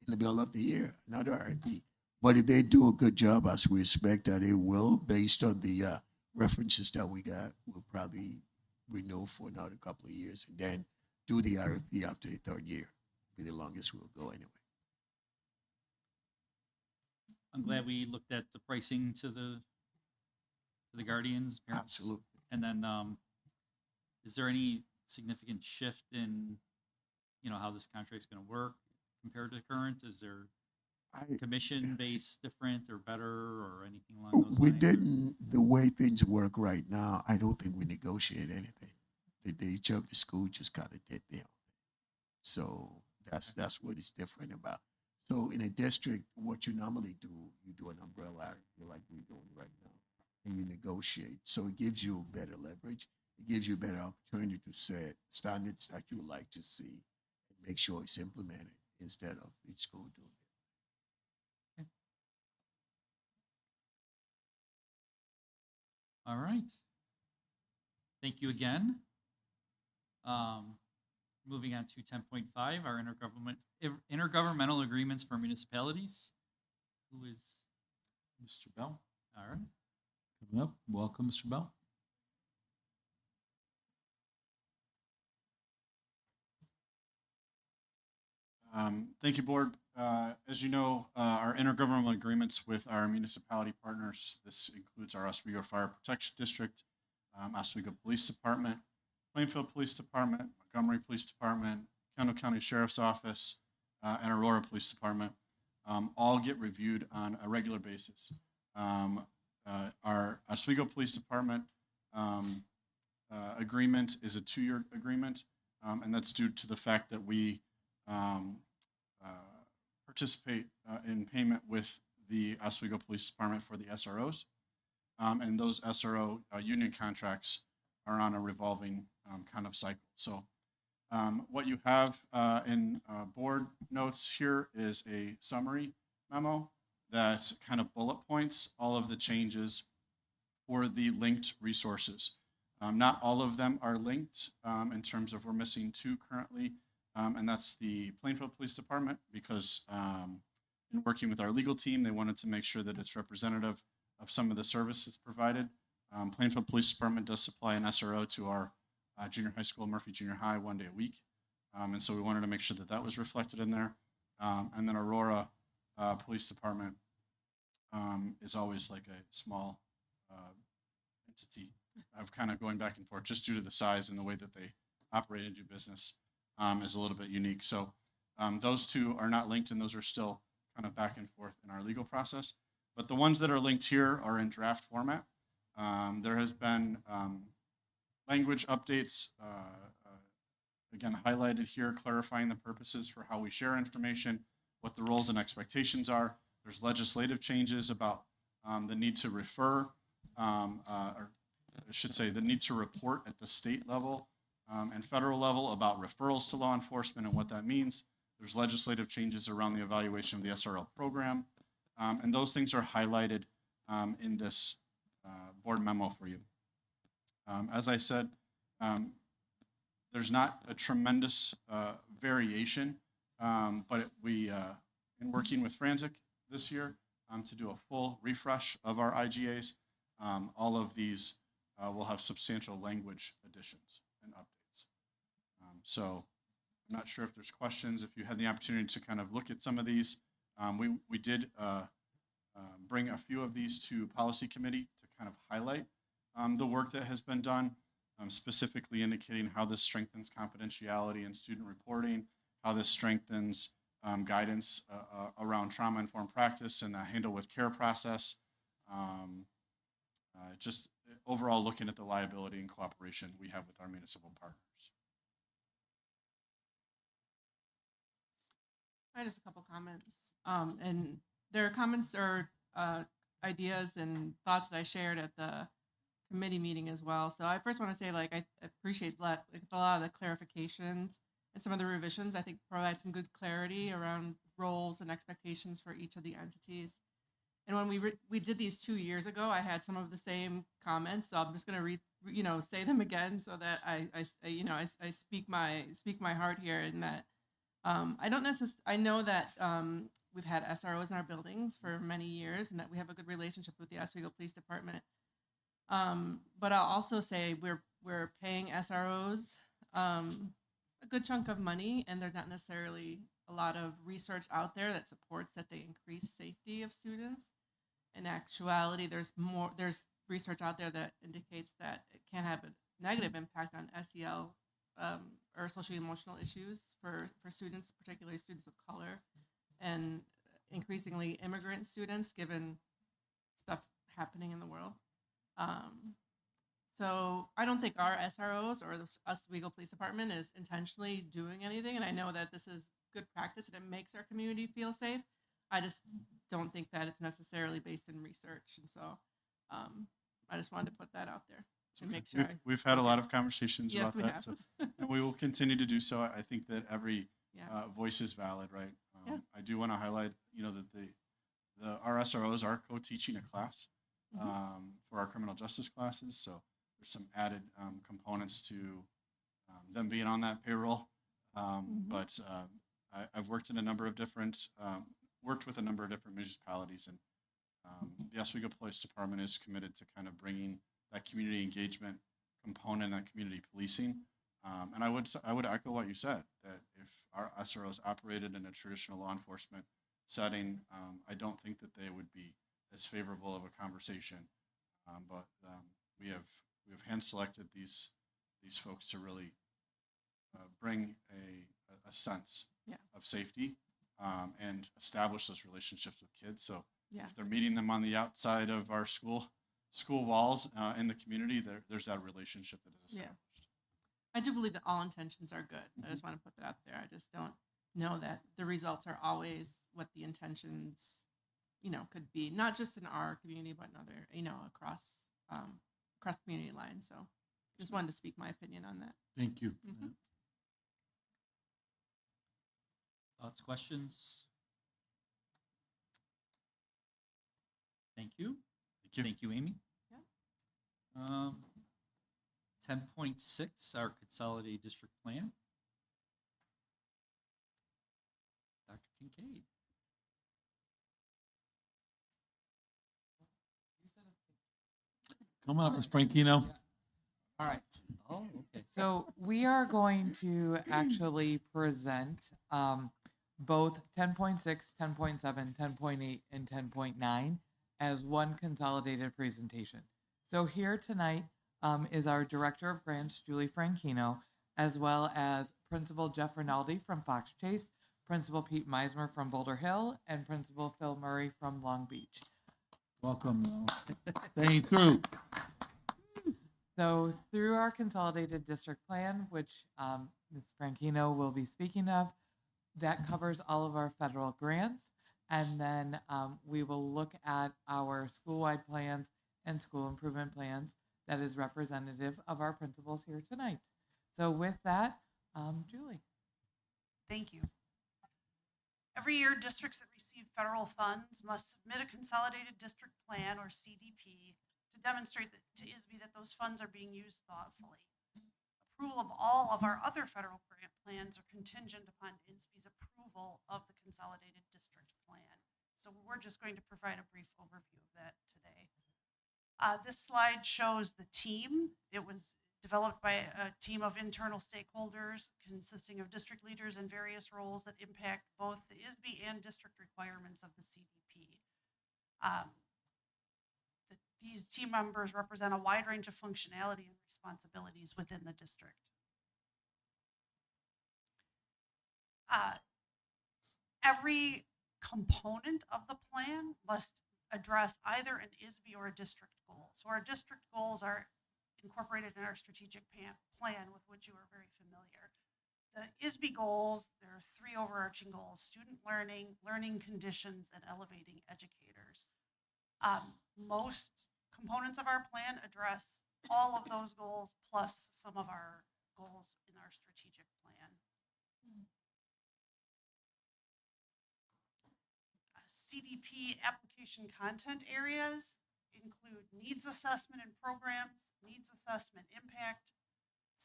in the middle of the year, another RFP. But if they do a good job, as we expect that they will, based on the references that we got, we'll probably renew for another couple of years, and then do the RFP after the 3rd year. Be the longest we'll go anyway. I'm glad we looked at the pricing to the guardians, parents. Absolutely. And then, is there any significant shift in, how this contract's going to work compared to current? Is there commission based different or better or anything along those lines? We didn't. The way things work right now, I don't think we negotiate anything. Each of the school just kind of did their own thing. So that's what it's different about. So in a district, what you normally do, you do an umbrella, like we're doing right now, and you negotiate. So it gives you better leverage. It gives you a better opportunity to set standards that you would like to see and make sure it's implemented instead of each school doing it. All right. Thank you again. Moving on to 10.5, our intergovernmental agreements for municipalities. Who is Mr. Bell. all right? Coming up. Welcome, Mr. Bell. Thank you, Board. As you know, our intergovernmental agreements with our municipality partners, this includes our Oswego Fire Protection District, Oswego Police Department, Plainfield Police Department, Montgomery Police Department, Kendall County Sheriff's Office, and Aurora Police Department, all get reviewed on a regular basis. Our Oswego Police Department agreement is a 2-year agreement, and that's due to the fact that we participate in payment with the Oswego Police Department for the SROs. And those SRO union contracts are on a revolving kind of cycle. So what you have in board notes here is a summary memo that kind of bullet points all of the changes for the linked resources. Not all of them are linked in terms of we're missing 2 currently, and that's the Plainfield Police Department because in working with our legal team, they wanted to make sure that it's representative of some of the services provided. Plainfield Police Department does supply an SRO to our junior high school, Murphy Junior High, 1 day a week. And so we wanted to make sure that that was reflected in there. And then Aurora Police Department is always like a small entity of kind of going back and forth just due to the size and the way that they operate and do business is a little bit unique. So those 2 are not linked and those are still kind of back and forth in our legal process. But the ones that are linked here are in draft format. There has been language updates, again, highlighted here, clarifying the purposes for how we share information, what the roles and expectations are. There's legislative changes about the need to refer, or I should say, the need to report at the state level and federal level about referrals to law enforcement and what that means. There's legislative changes around the evaluation of the SRL program. And those things are highlighted in this board memo for you. As I said, there's not a tremendous variation, but in working with Franzik this year to do a full refresh of our IGAs, all of these will have substantial language additions and updates. So I'm not sure if there's questions. If you had the opportunity to kind of look at some of these, we did bring a few of these to policy committee to kind of highlight the work that has been done, specifically indicating how this strengthens confidentiality and student reporting, how this strengthens guidance around trauma-informed practice and the handle with care process, just overall looking at the liability and cooperation we have with our municipal partners. I had just a couple comments. And there are comments or ideas and thoughts that I shared at the committee meeting as well. So I first want to say, like, I appreciate a lot of the clarifications and some of the revisions. I think provide some good clarity around roles and expectations for each of the entities. And when we did these 2 years ago, I had some of the same comments. So I'm just going to say them again so that I speak my heart here in that. I know that we've had SROs in our buildings for many years and that we have a good relationship with the Oswego Police Department. But I'll also say we're paying SROs a good chunk of money, and there's not necessarily a lot of research out there that supports that they increase safety of students. In actuality, there's research out there that indicates that it can have a negative impact on SEL or social emotional issues for students, particularly students of color, and increasingly immigrant students, given stuff happening in the world. So I don't think our SROs or the Oswego Police Department is intentionally doing anything, and I know that this is good practice and it makes our community feel safe. I just don't think that it's necessarily based in research, and so I just wanted to put that out there and make sure. We've had a lot of conversations Yes, about we that, have. so, and we will continue to do so. I think that every voice is valid, right? I do want to highlight, that our SROs are co-teaching a class for our criminal justice classes, so there's some added components to them being on that payroll. But I've worked in a number of different, worked with a number of different municipalities, and the Oswego Police Department is committed to kind of bringing that community engagement component, that community policing. And I would echo what you said, that if our SROs operated in a traditional law enforcement setting, I don't think that they would be as favorable of a conversation. But we have hand selected these folks to really bring a sense of safety and establish those relationships with kids. So if they're meeting them on the outside of our school, school walls in the community, there's that relationship that is Yeah. established. I do believe that all intentions are good. I just want to put that out there. I just don't know that the results are always what the intentions, could be, not just in our community, but in other, across community lines. So just wanted to speak my opinion on that. Thank you. Mhm. Thoughts, questions? Thank you. Thank you. Thank you, Amy. Yeah. 10.6, our consolidated district plan. Dr. Kincaid. Come on up, Ms. Franchino. All right. Oh, okay. So we are going to actually present both 10.6, 10.7, 10.8, and 10.9 as one consolidated presentation. So here tonight is our Director of Grants, Julie Franchino, as well as Principal Jeff Rinaldi from Fox Chase, Principal Pete Meismer from Boulder Hill, and Principal Phil Murray from Long Beach. Welcome. Staying through. So through our consolidated district plan, which Ms. Franchino will be speaking of, that covers all of our federal grants. And then we will look at our school-wide plans and school improvement plans that is representative of our principals here tonight. So with that, Julie. Thank you. Every year, districts that receive federal funds must submit a consolidated district plan, or CDP, to demonstrate to ISB that those funds are being used thoughtfully. Approval of all of our other federal grant plans are contingent upon ISB's approval of the consolidated district plan. So we're just going to provide a brief overview of that today. This slide shows the team. It was developed by a team of internal stakeholders consisting of district leaders in various roles that impact both the ISB and district requirements of the CDP. These team members represent a wide range of functionality and responsibilities within the district. Every component of the plan must address either an ISB or a district goal. So our district goals are incorporated in our strategic plan, with which you are very familiar. The ISB goals, there are three overarching goals: student learning, learning conditions, and elevating educators. Most components of our plan address all of those goals, plus some of our goals in our strategic plan. CDP application content areas include needs assessment and programs, needs assessment impact,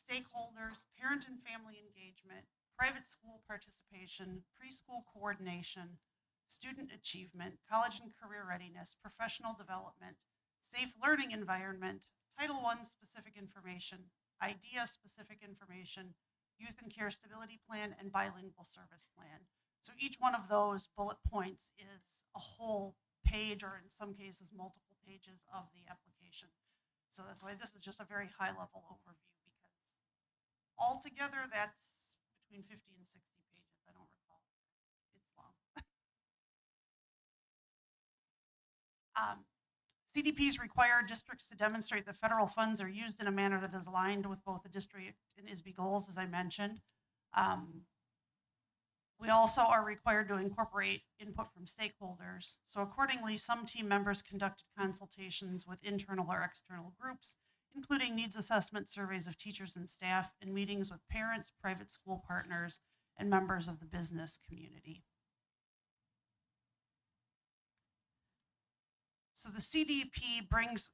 stakeholders, parent and family engagement, private school participation, preschool coordination, student achievement, college and career readiness, professional development, safe learning environment, Title I specific information, IDEA specific information, youth and care stability plan, and bilingual service plan. So each one of those bullet points is a whole page, or in some cases multiple pages of the application. So that's why this is just a very high level overview, because altogether that's between 50 and 60 pages. I don't recall. It's long. CDPs require districts to demonstrate that federal funds are used in a manner that is aligned with both the district and ISB goals, as I mentioned. We also are required to incorporate input from stakeholders. So accordingly, some team members conducted consultations with internal or external groups, including needs assessment surveys of teachers and staff, and meetings with parents, private school partners, and members of the business community. So the CDP brings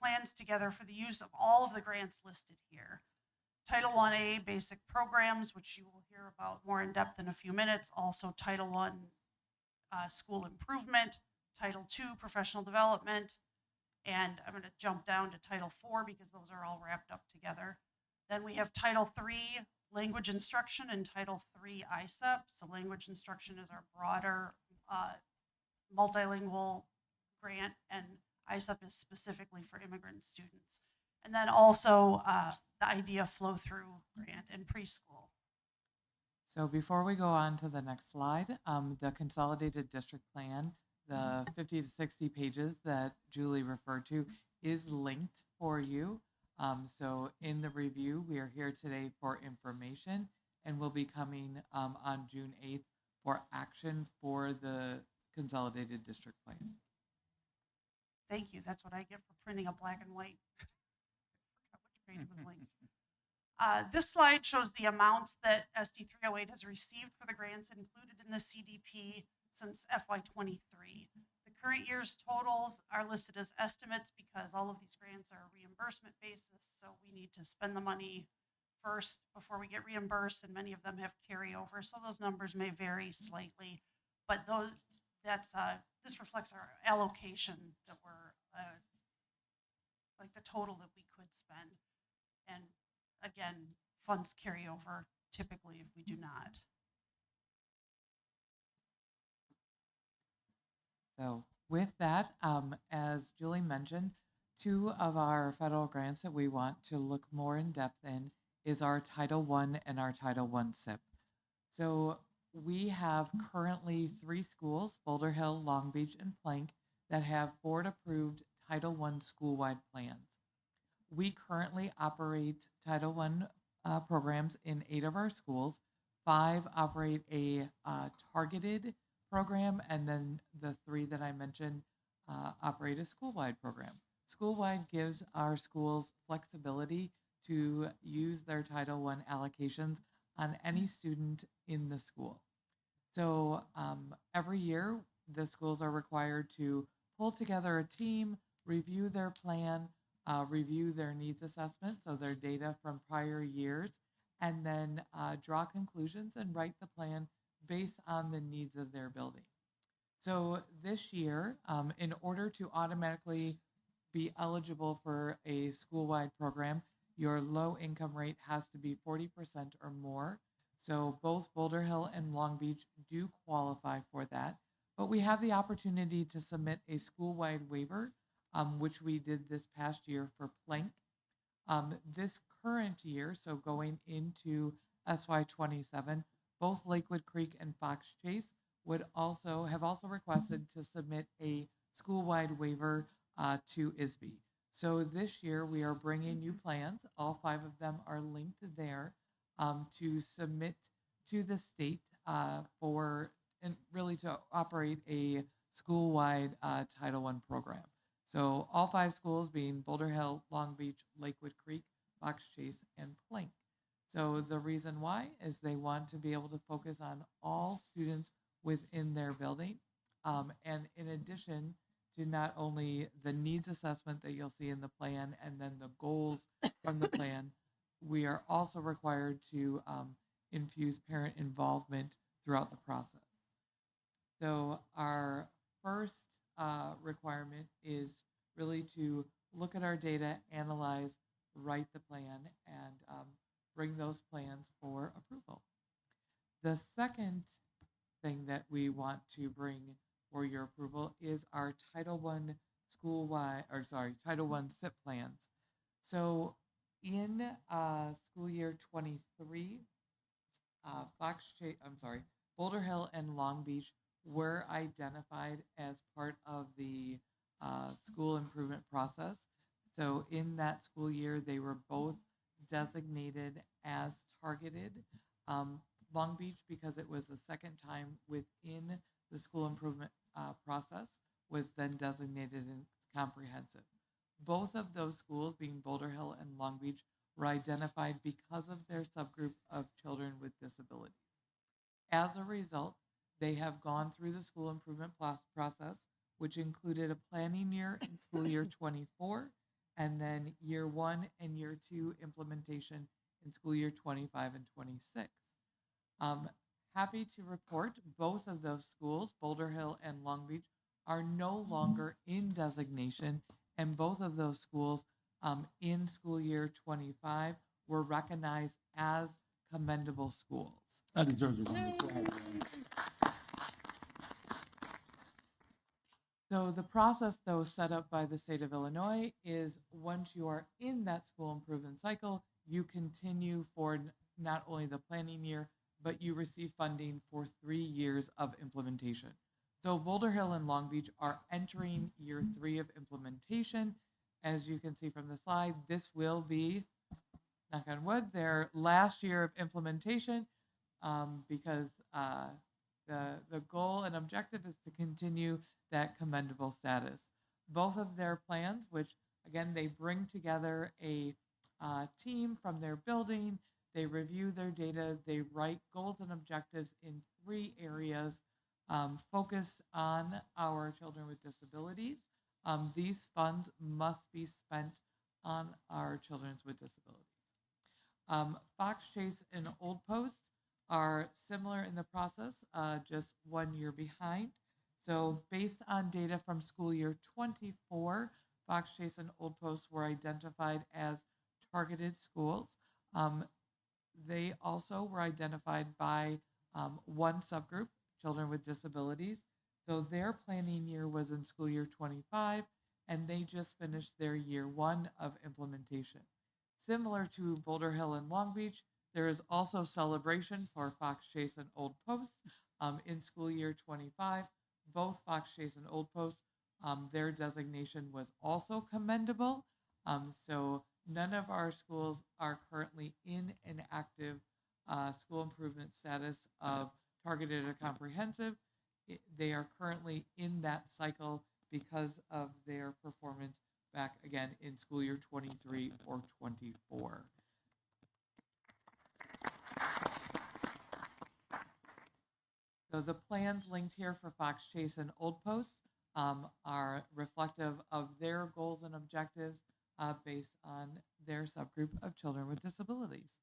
plans together for the use of all of the grants listed here. Title IA basic programs, which you will hear about more in depth in a few minutes. Also Title I school improvement, Title II professional development, and I'm going to jump down to Title IV because those are all wrapped up together. Then we have Title III language instruction and Title III ISEP. So language instruction is our broader multilingual grant, and ISEP is specifically for immigrant students. And then also the IDEA flow through grant and preschool. So before we go on to the next slide, the consolidated district plan the 50 to 60 pages that Julie referred to is linked for you. So in the review, we are here today for information, and we'll be coming on June 8th for action for the consolidated district plan. Thank you. That's what I get for printing a black and white. I forgot which page it was linked. This slide shows the amounts that SD308 has received for the grants included in the CDP since FY23. The current year's totals are listed as estimates because all of these grants are reimbursement basis, so we need to spend the money first before we get reimbursed, and many of them have carryover, so those numbers may vary slightly. But this reflects our allocation that we're like the total that we could spend. And again, funds carry over typically if we do not. So with that, as Julie mentioned, 2 of our federal grants that we want to look more in depth in is our Title I and our Title I SIP. So we have currently 3 schools, Boulder Hill, Long Beach, and Plank, that have board-approved Title I school-wide plans. We currently operate Title I programs in 8 of our schools. 5 operate a targeted program, and then the 3 that I mentioned operate a school-wide program. School-wide gives our schools flexibility to use their Title I allocations on any student in the school. So every year, the schools are required to pull together a team, review their plan, review their needs assessment, so their data from prior years, and then draw conclusions and write the plan based on the needs of their building. So this year, in order to automatically be eligible for a school-wide program, your low income rate has to be 40% or more. So both Boulder Hill and Long Beach do qualify for that, but we have the opportunity to submit a school-wide waiver, which we did this past year for Plank. This current year, so going into SY27, both Lakewood Creek and Fox Chase have also requested to submit a school-wide waiver to ISB. So this year we are bringing you plans. All 5 of them are linked there to submit to the state and really to operate a school-wide Title I program. So all 5 schools being Boulder Hill, Long Beach, Lakewood Creek, Fox Chase, and Plank. So the reason why is they want to be able to focus on all students within their building. And in addition to not only the needs assessment that you'll see in the plan and then the goals from the plan, we are also required to infuse parent involvement throughout the process. So our first requirement is really to look at our data, analyze, write the plan, and bring those plans for approval. The second thing that we want to bring for your approval is our Title I Title I SIP plans. So in school year 23, Boulder Hill and Long Beach were identified as part of the school improvement process. So in that school year, they were both designated as targeted. Long Beach, because it was the second time within the school improvement process, was then designated as comprehensive. Both of those schools, being Boulder Hill and Long Beach, were identified because of their subgroup of children with disabilities. As a result, they have gone through the school improvement process, which included a planning year in school year 24, and then year 1 and year 2 implementation in school year 25 and 26. Happy to report both of those schools, Boulder Hill and Long Beach, are no longer in designation, and both of those schools in school year 25 were recognized as commendable schools. That deserves a round of applause. So the process, though, set up by the state of Illinois is once you are in that school improvement cycle, you continue for not only the planning year, but you receive funding for 3 years of implementation. So Boulder Hill and Long Beach are entering year 3 of implementation. As you can see from the slide, this will be, knock on wood, their last year of implementation, because the goal and objective is to continue that commendable status. Both of their plans, which again, they bring together a team from their building, they review their data, they write goals and objectives in 3 areas focused on our children with disabilities. These funds must be spent on our children with disabilities. Fox Chase and Old Post are similar in the process, just 1 year behind. So based on data from school year 24, Fox Chase and Old Post were identified as targeted schools. They also were identified by one subgroup, children with disabilities. So their planning year was in school year 25, and they just finished their year 1 of implementation. Similar to Boulder Hill and Long Beach, there is also celebration for Fox Chase and Old Post in school year 25. Both Fox Chase and Old Post, their designation was also commendable. So none of our schools are currently in an active school improvement status of targeted or comprehensive. They are currently in that cycle because of their performance back again in school year 23 or 24. So the plans linked here for Fox Chase and Old Post are reflective of their goals and objectives based on their subgroup of children with disabilities.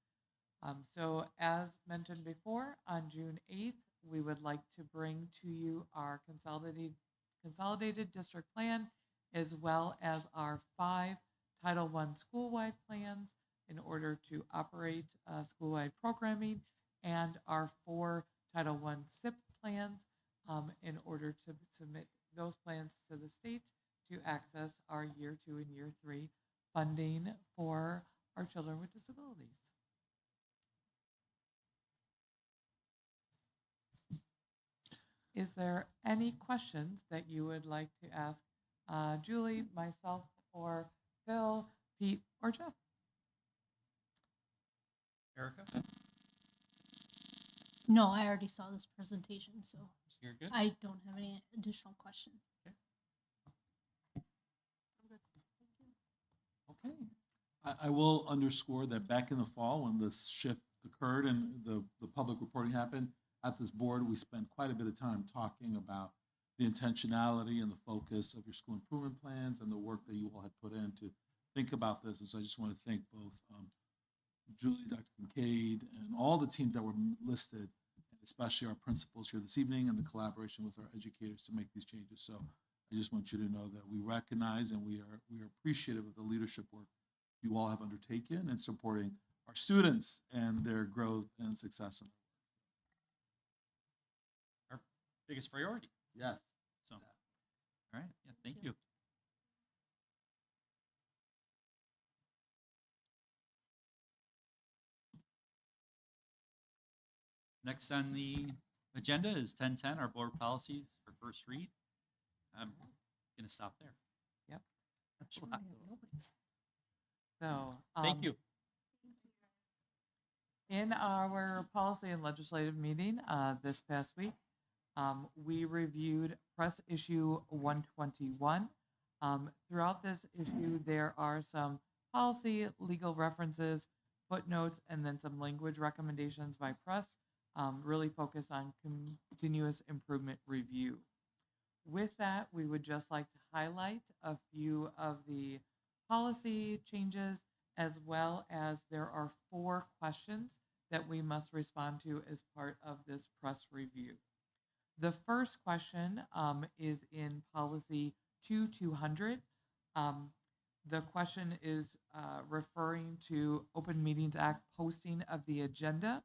So as mentioned before, on June 8th, we would like to bring to you our consolidated district plan, as well as our 5 Title I school-wide plans in order to operate school-wide programming, and our 4 Title I SIP plans in order to submit those plans to the state to access our year 2 and year 3 funding for our children with disabilities. Is there any questions that you would like to ask Julie, myself, or Phil, Pete, or Jeff? Erica? No, I already saw this presentation, so You're good? I don't have any additional questions. Okay. I will underscore that back in the fall, when this shift occurred and the public reporting happened, at this board, we spent quite a bit of time talking about the intentionality and the focus of your school improvement plans and the work that you all had put in to think about this. And so I just want to thank both Julie, Dr. Kincaid, and all the teams that were listed, especially our principals here this evening, and the collaboration with our educators to make these changes. So I just want you to know that we recognize and we are appreciative of the leadership work you all have undertaken in supporting our students and their growth and success. Our biggest priority. Yes. So, all right. Yeah, thank you. Next on the agenda is 1010, our board policies for first read. I'm going to stop there. Yep. That's a lot. So Thank you. In our policy and legislative meeting this past week, we reviewed press issue 121. Throughout this issue, there are some policy, legal references, footnotes, and then some language recommendations by press, really focused on continuous improvement review. With that, we would just like to highlight a few of the policy changes, as well as there are 4 questions that we must respond to as part of this press review. The first question is in policy 2200. The question is referring to Open Meetings Act posting of the agenda.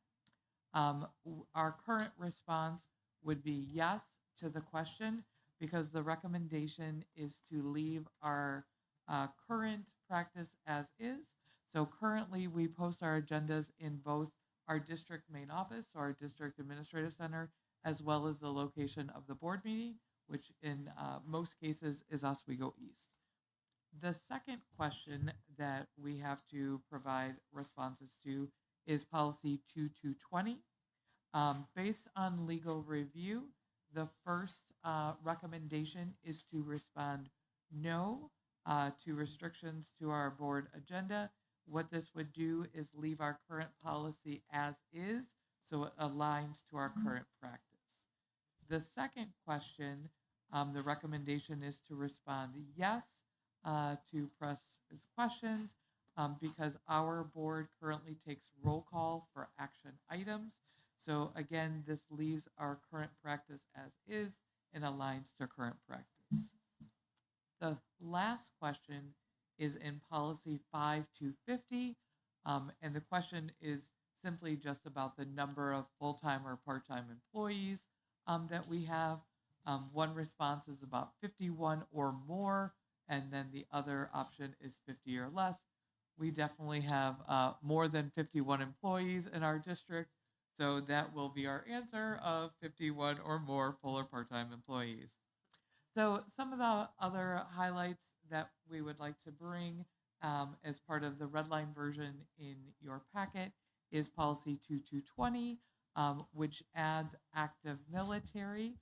Our current response would be yes to the question, because the recommendation is to leave our current practice as is. So currently we post our agendas in both our district main office or our district administrative center, as well as the location of the board meeting. which in most cases is Oswego East. The second question that we have to provide responses to is policy 2220. Based on legal review, the first recommendation is to respond no to restrictions to our board agenda. What this would do is leave our current policy as is, so it aligns to our current practice. The second question, the recommendation is to respond yes to press as questions because our board currently takes roll call for action items. So again, this leaves our current practice as is and aligns to current practice. The last question is in policy 5250, and the question is simply just about the number of full-time or part-time employees that we have. One response is about 51 or more, and then the other option is 50 or less. We definitely have more than 51 employees in our district, so that will be our answer of 51 or more full or part-time employees. So some of the other highlights that we would like to bring as part of the red line version in your packet is policy 2220, which adds active military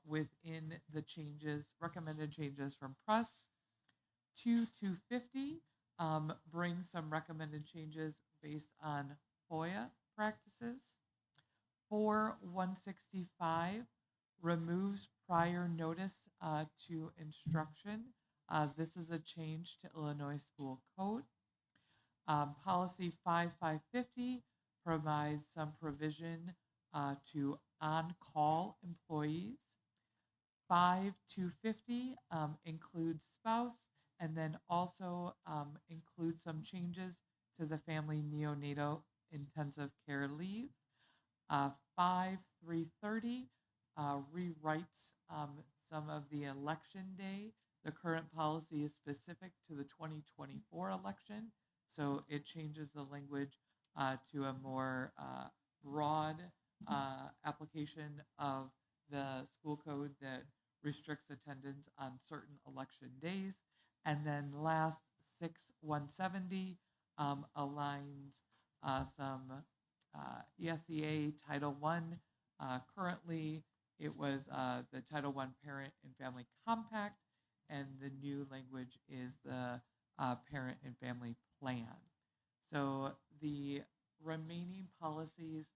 within the changes, recommended changes from press. 2250 brings some recommended changes based on FOIA practices. 4165 removes prior notice to instruction. This is a change to Illinois School Code. Policy 5550 provides some provision to on-call employees. 5250 includes spouse and then also includes some changes to the family neonatal intensive care leave. 5330 rewrites some of the election day. The current policy is specific to the 2024 election, so it changes the language to a more broad application of the school code that restricts attendance on certain election days. And then last, 6170 aligns some ESEA Title I. Currently, it was the Title I Parent and Family Compact, and the new language is the Parent and Family Plan. So the remaining policies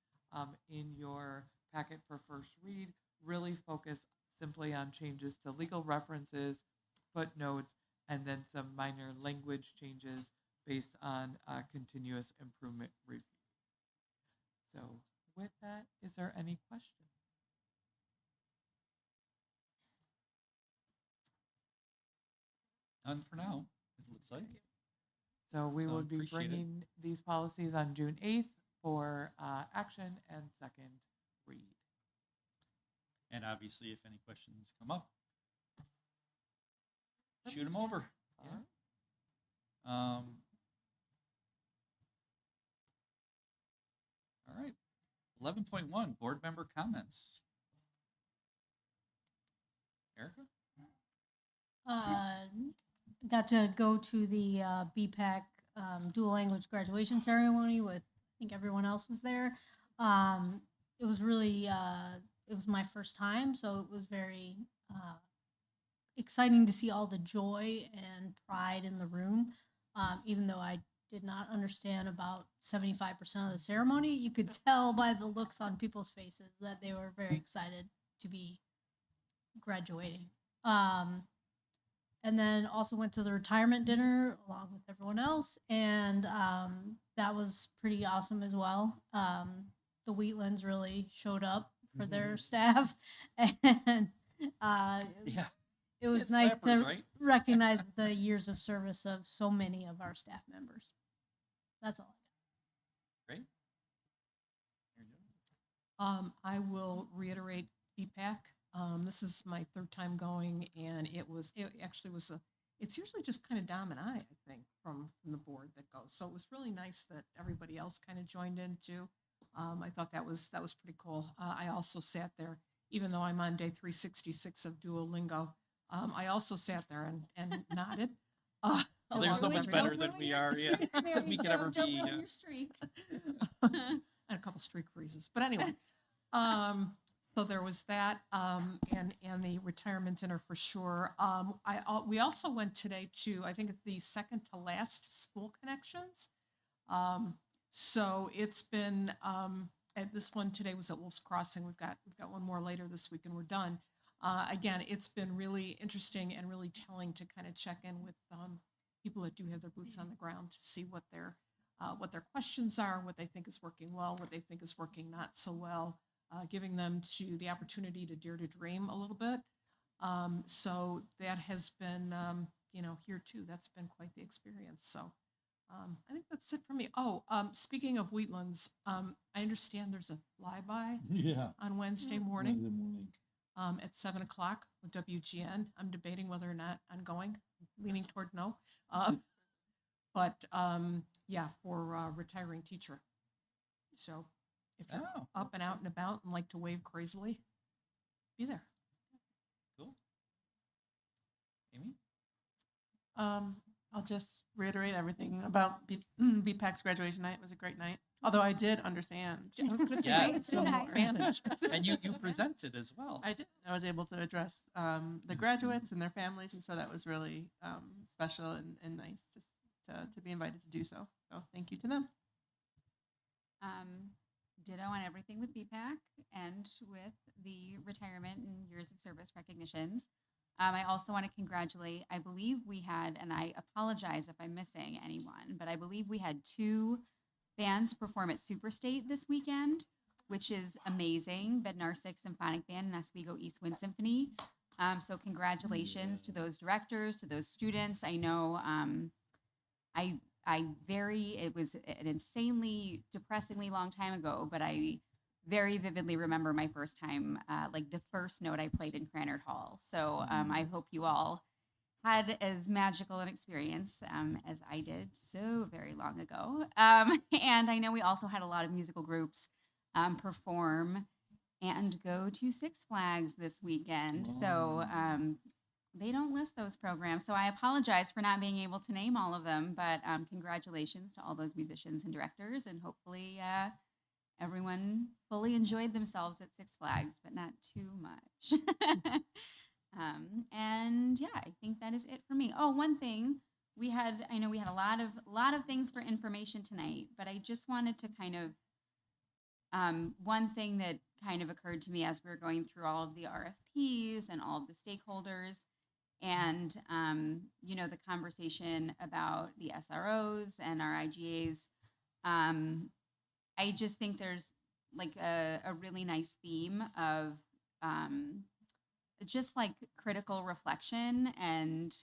in your packet for first read really focus simply on changes to legal references, footnotes, and then some minor language changes based on continuous improvement review. So with that, is there any questions? None for now, it looks like. So we So will be appreciate it. bringing these policies on June 8th for action and second read. And obviously, if any questions come up, shoot them over. Yeah. All right. 11.1, board member comments. Erica? Got to go to the BPAC dual language graduation ceremony with, I think everyone else was there. It was really, it was my first time, so it was very exciting to see all the joy and pride in the room. Even though I did not understand about 75% of the ceremony, you could tell by the looks on people's faces that they were very excited to be graduating. And then also went to the retirement dinner along with everyone else, and that was pretty awesome as well. The Wheatlands really showed up for their staff, and Yeah. it was Get nice clappers, to right? recognize the years of service of so many of our staff members. That's all. Great. I will reiterate BPAC. This is my third time going, and it actually was it's usually just kind of Dom and I think, from the board that goes. So it was really nice that everybody else kind of joined in too. I thought that was pretty cool. I also sat there even though I'm on day 366 of Duolingo. I also sat there and nodded. Well, they're so much better than we are, yeah, than we could ever be. Don't ruin your streak. And a couple streak freezes. But anyway, so there was that, and the retirement dinner for sure. We also went today to, I think it's the second to last School Connections. So it's been, at this one today was at Wolf's Crossing. We've got one more later this week and we're done. Again, it's been really interesting and really telling to kind of check in with people that do have their boots on the ground to see what their questions are, what they think is working well, what they think is working not so well, giving them to the opportunity to dare to dream a little bit. So that has been, here too, that's been quite the experience. So I think that's it for me. Oh, speaking of Wheatlands, I understand there's a flyby on Wednesday morning. At 7 o'clock with WGN. I'm debating whether or not I'm going, leaning toward no. But yeah, for retiring teacher. So if you're up and out and about and like to wave crazily, be there. Cool. Amy? I'll just reiterate everything about BPAC's graduation night. It was a great night. Although I did understand. I was going to say, Yeah. that's an advantage. And you presented as well. I did. I was able to address the graduates and their families, and so that was really special and nice to be invited to do so. So thank you to them. Ditto on everything with BPAC and with the retirement and years of service recognitions. I also want to congratulate, I believe we had, and I apologize if I'm missing anyone, but I believe we had 2 bands perform at Superstate this weekend, which is amazing. Bednarsik Symphonic Band and Oswego East Wind Symphony. So congratulations to those directors, to those students. I know it was an insanely, depressingly long time ago, but I very vividly remember my first time, like the first note I played in Cranard Hall. So I hope you all had as magical an experience as I did so very long ago. And I know we also had a lot of musical groups perform and go to Six Flags this weekend. So they don't list those programs. So I apologize for not being able to name all of them, but congratulations to all those musicians and directors, and hopefully everyone fully enjoyed themselves at Six Flags, but not too much. And yeah, I think that is it for me. Oh, one thing I know we had a lot of things for information tonight, but I just wanted to kind of, one thing that kind of occurred to me as we were going through all of the RFPs and all of the stakeholders and, the conversation about the SROs and our IGAs. I just think there's like a really nice theme of just like critical reflection and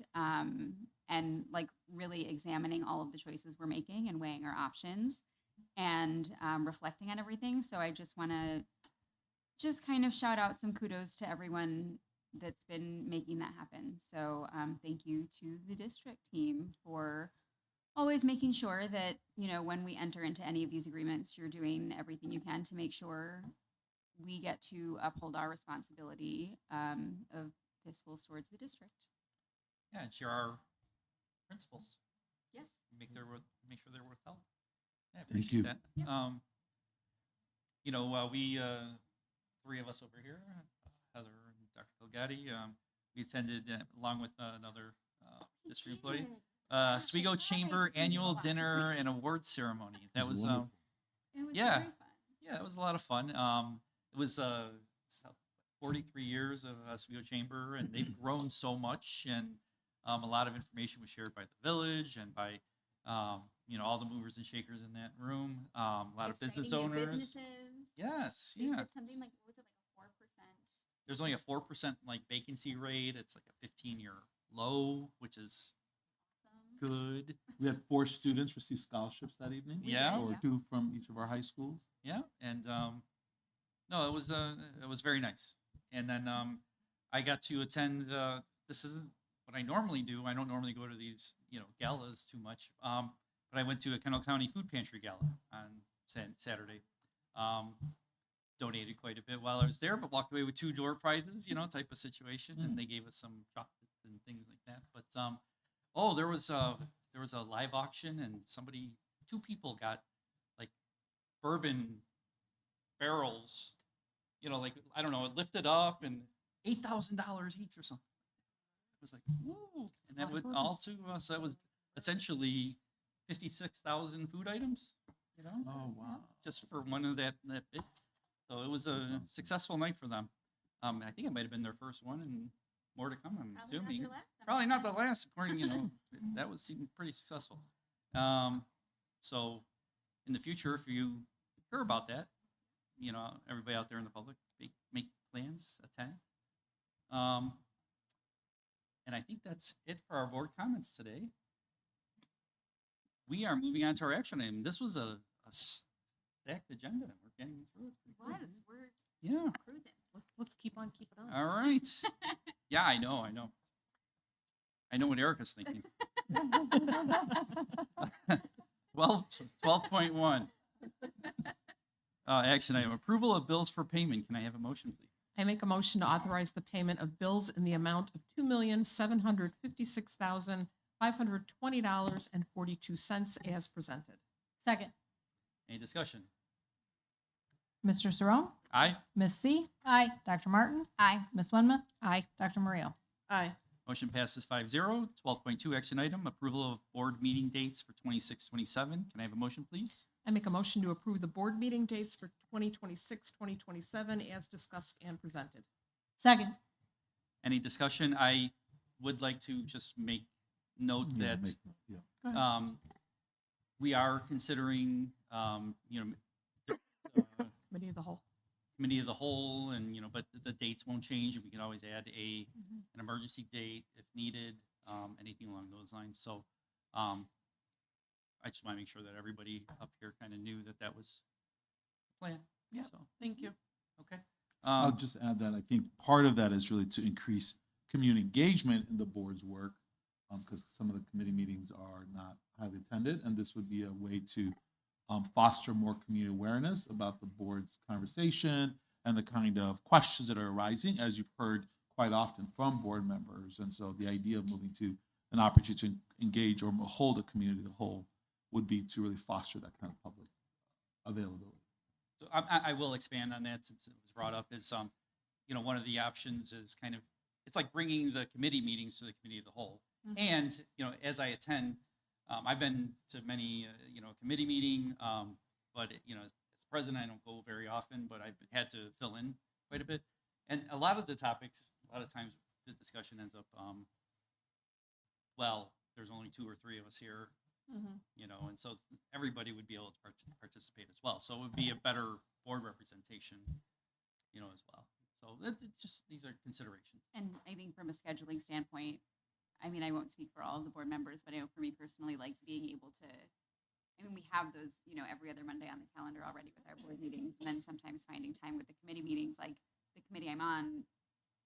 like really examining all of the choices we're making and weighing our options and reflecting on everything. So I just want to just kind of shout out some kudos to everyone that's been making that happen. So thank you to the district team for always making sure that, when we enter into any of these agreements, you're doing everything you can to make sure we get to uphold our responsibility of fiscal towards the district. Yeah, and share our principles. Yes. Make sure they're worth help. Yeah, I Thank appreciate you. that. We 3 of us over here, Heather and Dr. Kilgatti, we attended along with another district employee, Oswego Chamber annual dinner and award ceremony. That was It was yeah, very fun. yeah, it was a lot of fun. It was 43 years of Oswego Chamber, and they've grown so much, and a lot of information was shared by the village and by all the movers and shakers in that room. A lot of business Exciting new owners. businesses. Yes, They yeah. said something like, what was it, like a 4%? There's only a 4% like vacancy rate. It's like a 15-year low, which is good. We had 4 students receive scholarships that evening. Yeah. Or 2 from each of our high schools. Yeah, and no, it was very nice. And then I got to attend. This isn't what I normally do. I don't normally go to these galas too much. But I went to a Kendall County Food Pantry Gala on Saturday. donated quite a bit while I was there, but walked away with 2 door prizes, type of situation, and they gave us some chocolates and things like that. But there was a live auction, and 2 people got like bourbon barrels, like I don't know, it lifted up and $8,000 each or something. It was like, whoa! And that would all to us. That was essentially 56,000 food items. Oh, wow. Just for one of that bit. So it was a successful night for them. I think it might have been their first one, and more to come. I'm assuming. Probably not the last. According, that was seemed pretty successful. So in the future, if you hear about that, everybody out there in the public, make plans, attend. And I think that's it for our board comments today. We are moving on to our action item. This was a stacked agenda. We're getting through it. pretty quick. We're Yeah. cruising. Let's keep on keeping on. All right. Yeah, I know. I know what Erica's thinking. 12.1. Action item, approval of bills for payment. Can I have a motion, please? I make a motion to authorize the payment of bills in the amount of $2,756,520.42 as presented. Second. Any discussion? Mr. Saron, Aye. Miss C, Aye. Dr. Martin, Aye. Miss Winmouth, Aye. Dr. Mario. Aye. Motion passes 5-0. 12.2 action item, approval of board meeting dates for 26-27. Can I have a motion, please? I make a motion to approve the board meeting dates for 2026, 2027 as discussed and presented. Second. Any discussion? I would like to just make note that we are considering, Committee of the whole. committee of the whole, and but the dates won't change. We can always add an emergency date if needed, anything along those lines. So, I just want to make sure that everybody up here kind of knew that was the plan. Yeah. So, Thank you. okay. I'll just add that I think part of that is really to increase community engagement in the board's work, because some of the committee meetings are not highly attended, and this would be a way to foster more community awareness about the board's conversation and the kind of questions that are arising, as you've heard quite often from board members. And so the idea of moving to an opportunity to engage or hold a community as a whole would be to really foster that kind of public availability. So I will expand on that since it was brought up. Is one of the options is kind of it's like bringing the committee meetings to the committee of the whole. And as I attend, I've been to many committee meeting, but as president I don't go very often, but I've had to fill in quite a bit. And a lot of the topics, a lot of times the discussion ends up, there's only 2 or 3 of us here. And so everybody would be able to participate as well. So it would be a better board representation, as well. So it's just, these are considerations. And I think from a scheduling standpoint, I mean, I won't speak for all of the board members, but I know for me personally, like being able to, we have those, every other Monday on the calendar already with our board meetings. And then sometimes finding time with the committee meetings, like the committee I'm on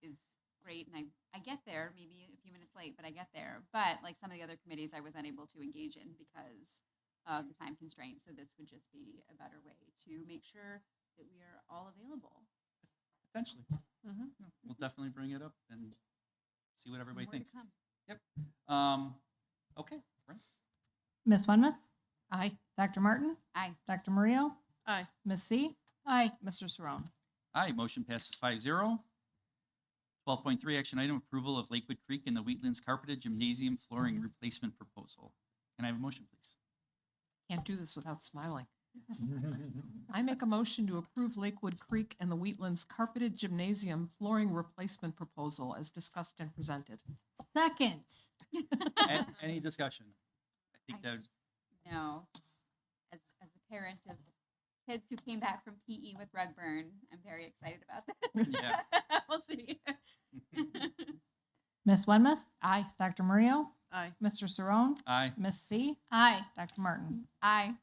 is great. And I get there maybe a few minutes late, but I get there. But like some of the other committees I was unable to engage in because of the time constraint. So this would just be a better way to make sure that we are all available. Potentially. We'll definitely bring it up and see what everybody More to thinks. come. Yep. Okay. Right. Miss Winmouth, Aye. Dr. Martin, Aye. Dr. Mario, Aye. Miss C, Aye. Mr. Saron. Aye. Motion passes 5-0. 12.3 action item, approval of Lakewood Creek and the Wheatlands Carpeted Gymnasium Flooring Replacement Proposal. Can I have a motion, please? Can't do this without smiling. I make a motion to approve Lakewood Creek and the Wheatlands Carpeted Gymnasium Flooring Replacement Proposal as discussed and presented. Second. Any discussion? I think that No, as a parent of kids who came back from PE with rug burn, I'm very excited about this. Yeah. We'll see. Miss Winmouth, Aye. Dr. Mario, Aye. Mr. Saron, aye. Miss C, Aye. Dr. Martin. Aye.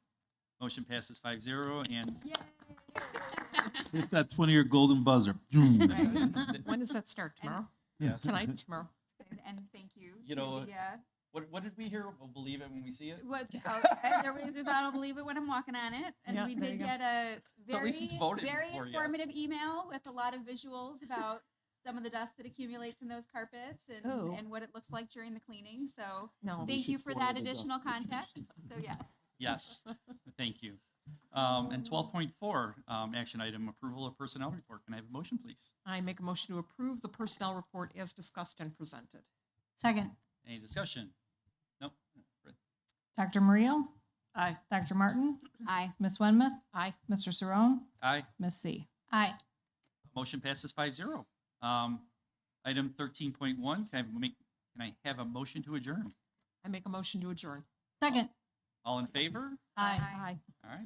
Motion passes 5-0 and Yay. Hit that 20-year golden buzzer. When does that start? Tomorrow? yeah. Tonight? Tomorrow? And thank you. You to know, the, What did we hear? We'll believe it when we see it. What, there's I don't believe it when I'm walking on it. And Yeah, we there you did go. get a So at very, least it's voted very for, yes. informative email with a lot of visuals about some of the dust that accumulates in those carpets Oh. and what it looks like during the cleaning. So No. thank you for that additional context. So yes. Yes, thank you. And 12.4, action item, approval of personnel report. Can I have a motion, please? I make a motion to approve the personnel report as discussed and presented. Second. Any discussion? Nope. Dr. Mario? Aye. Dr. Martin? Aye. Ms. Wenmouth? Aye. Mr. Saron? Aye. Ms. C. Aye. Motion passes 5-0. Item 13.1, can I have a motion to adjourn? I make a motion to adjourn. Second. All in favor? Aye. All right.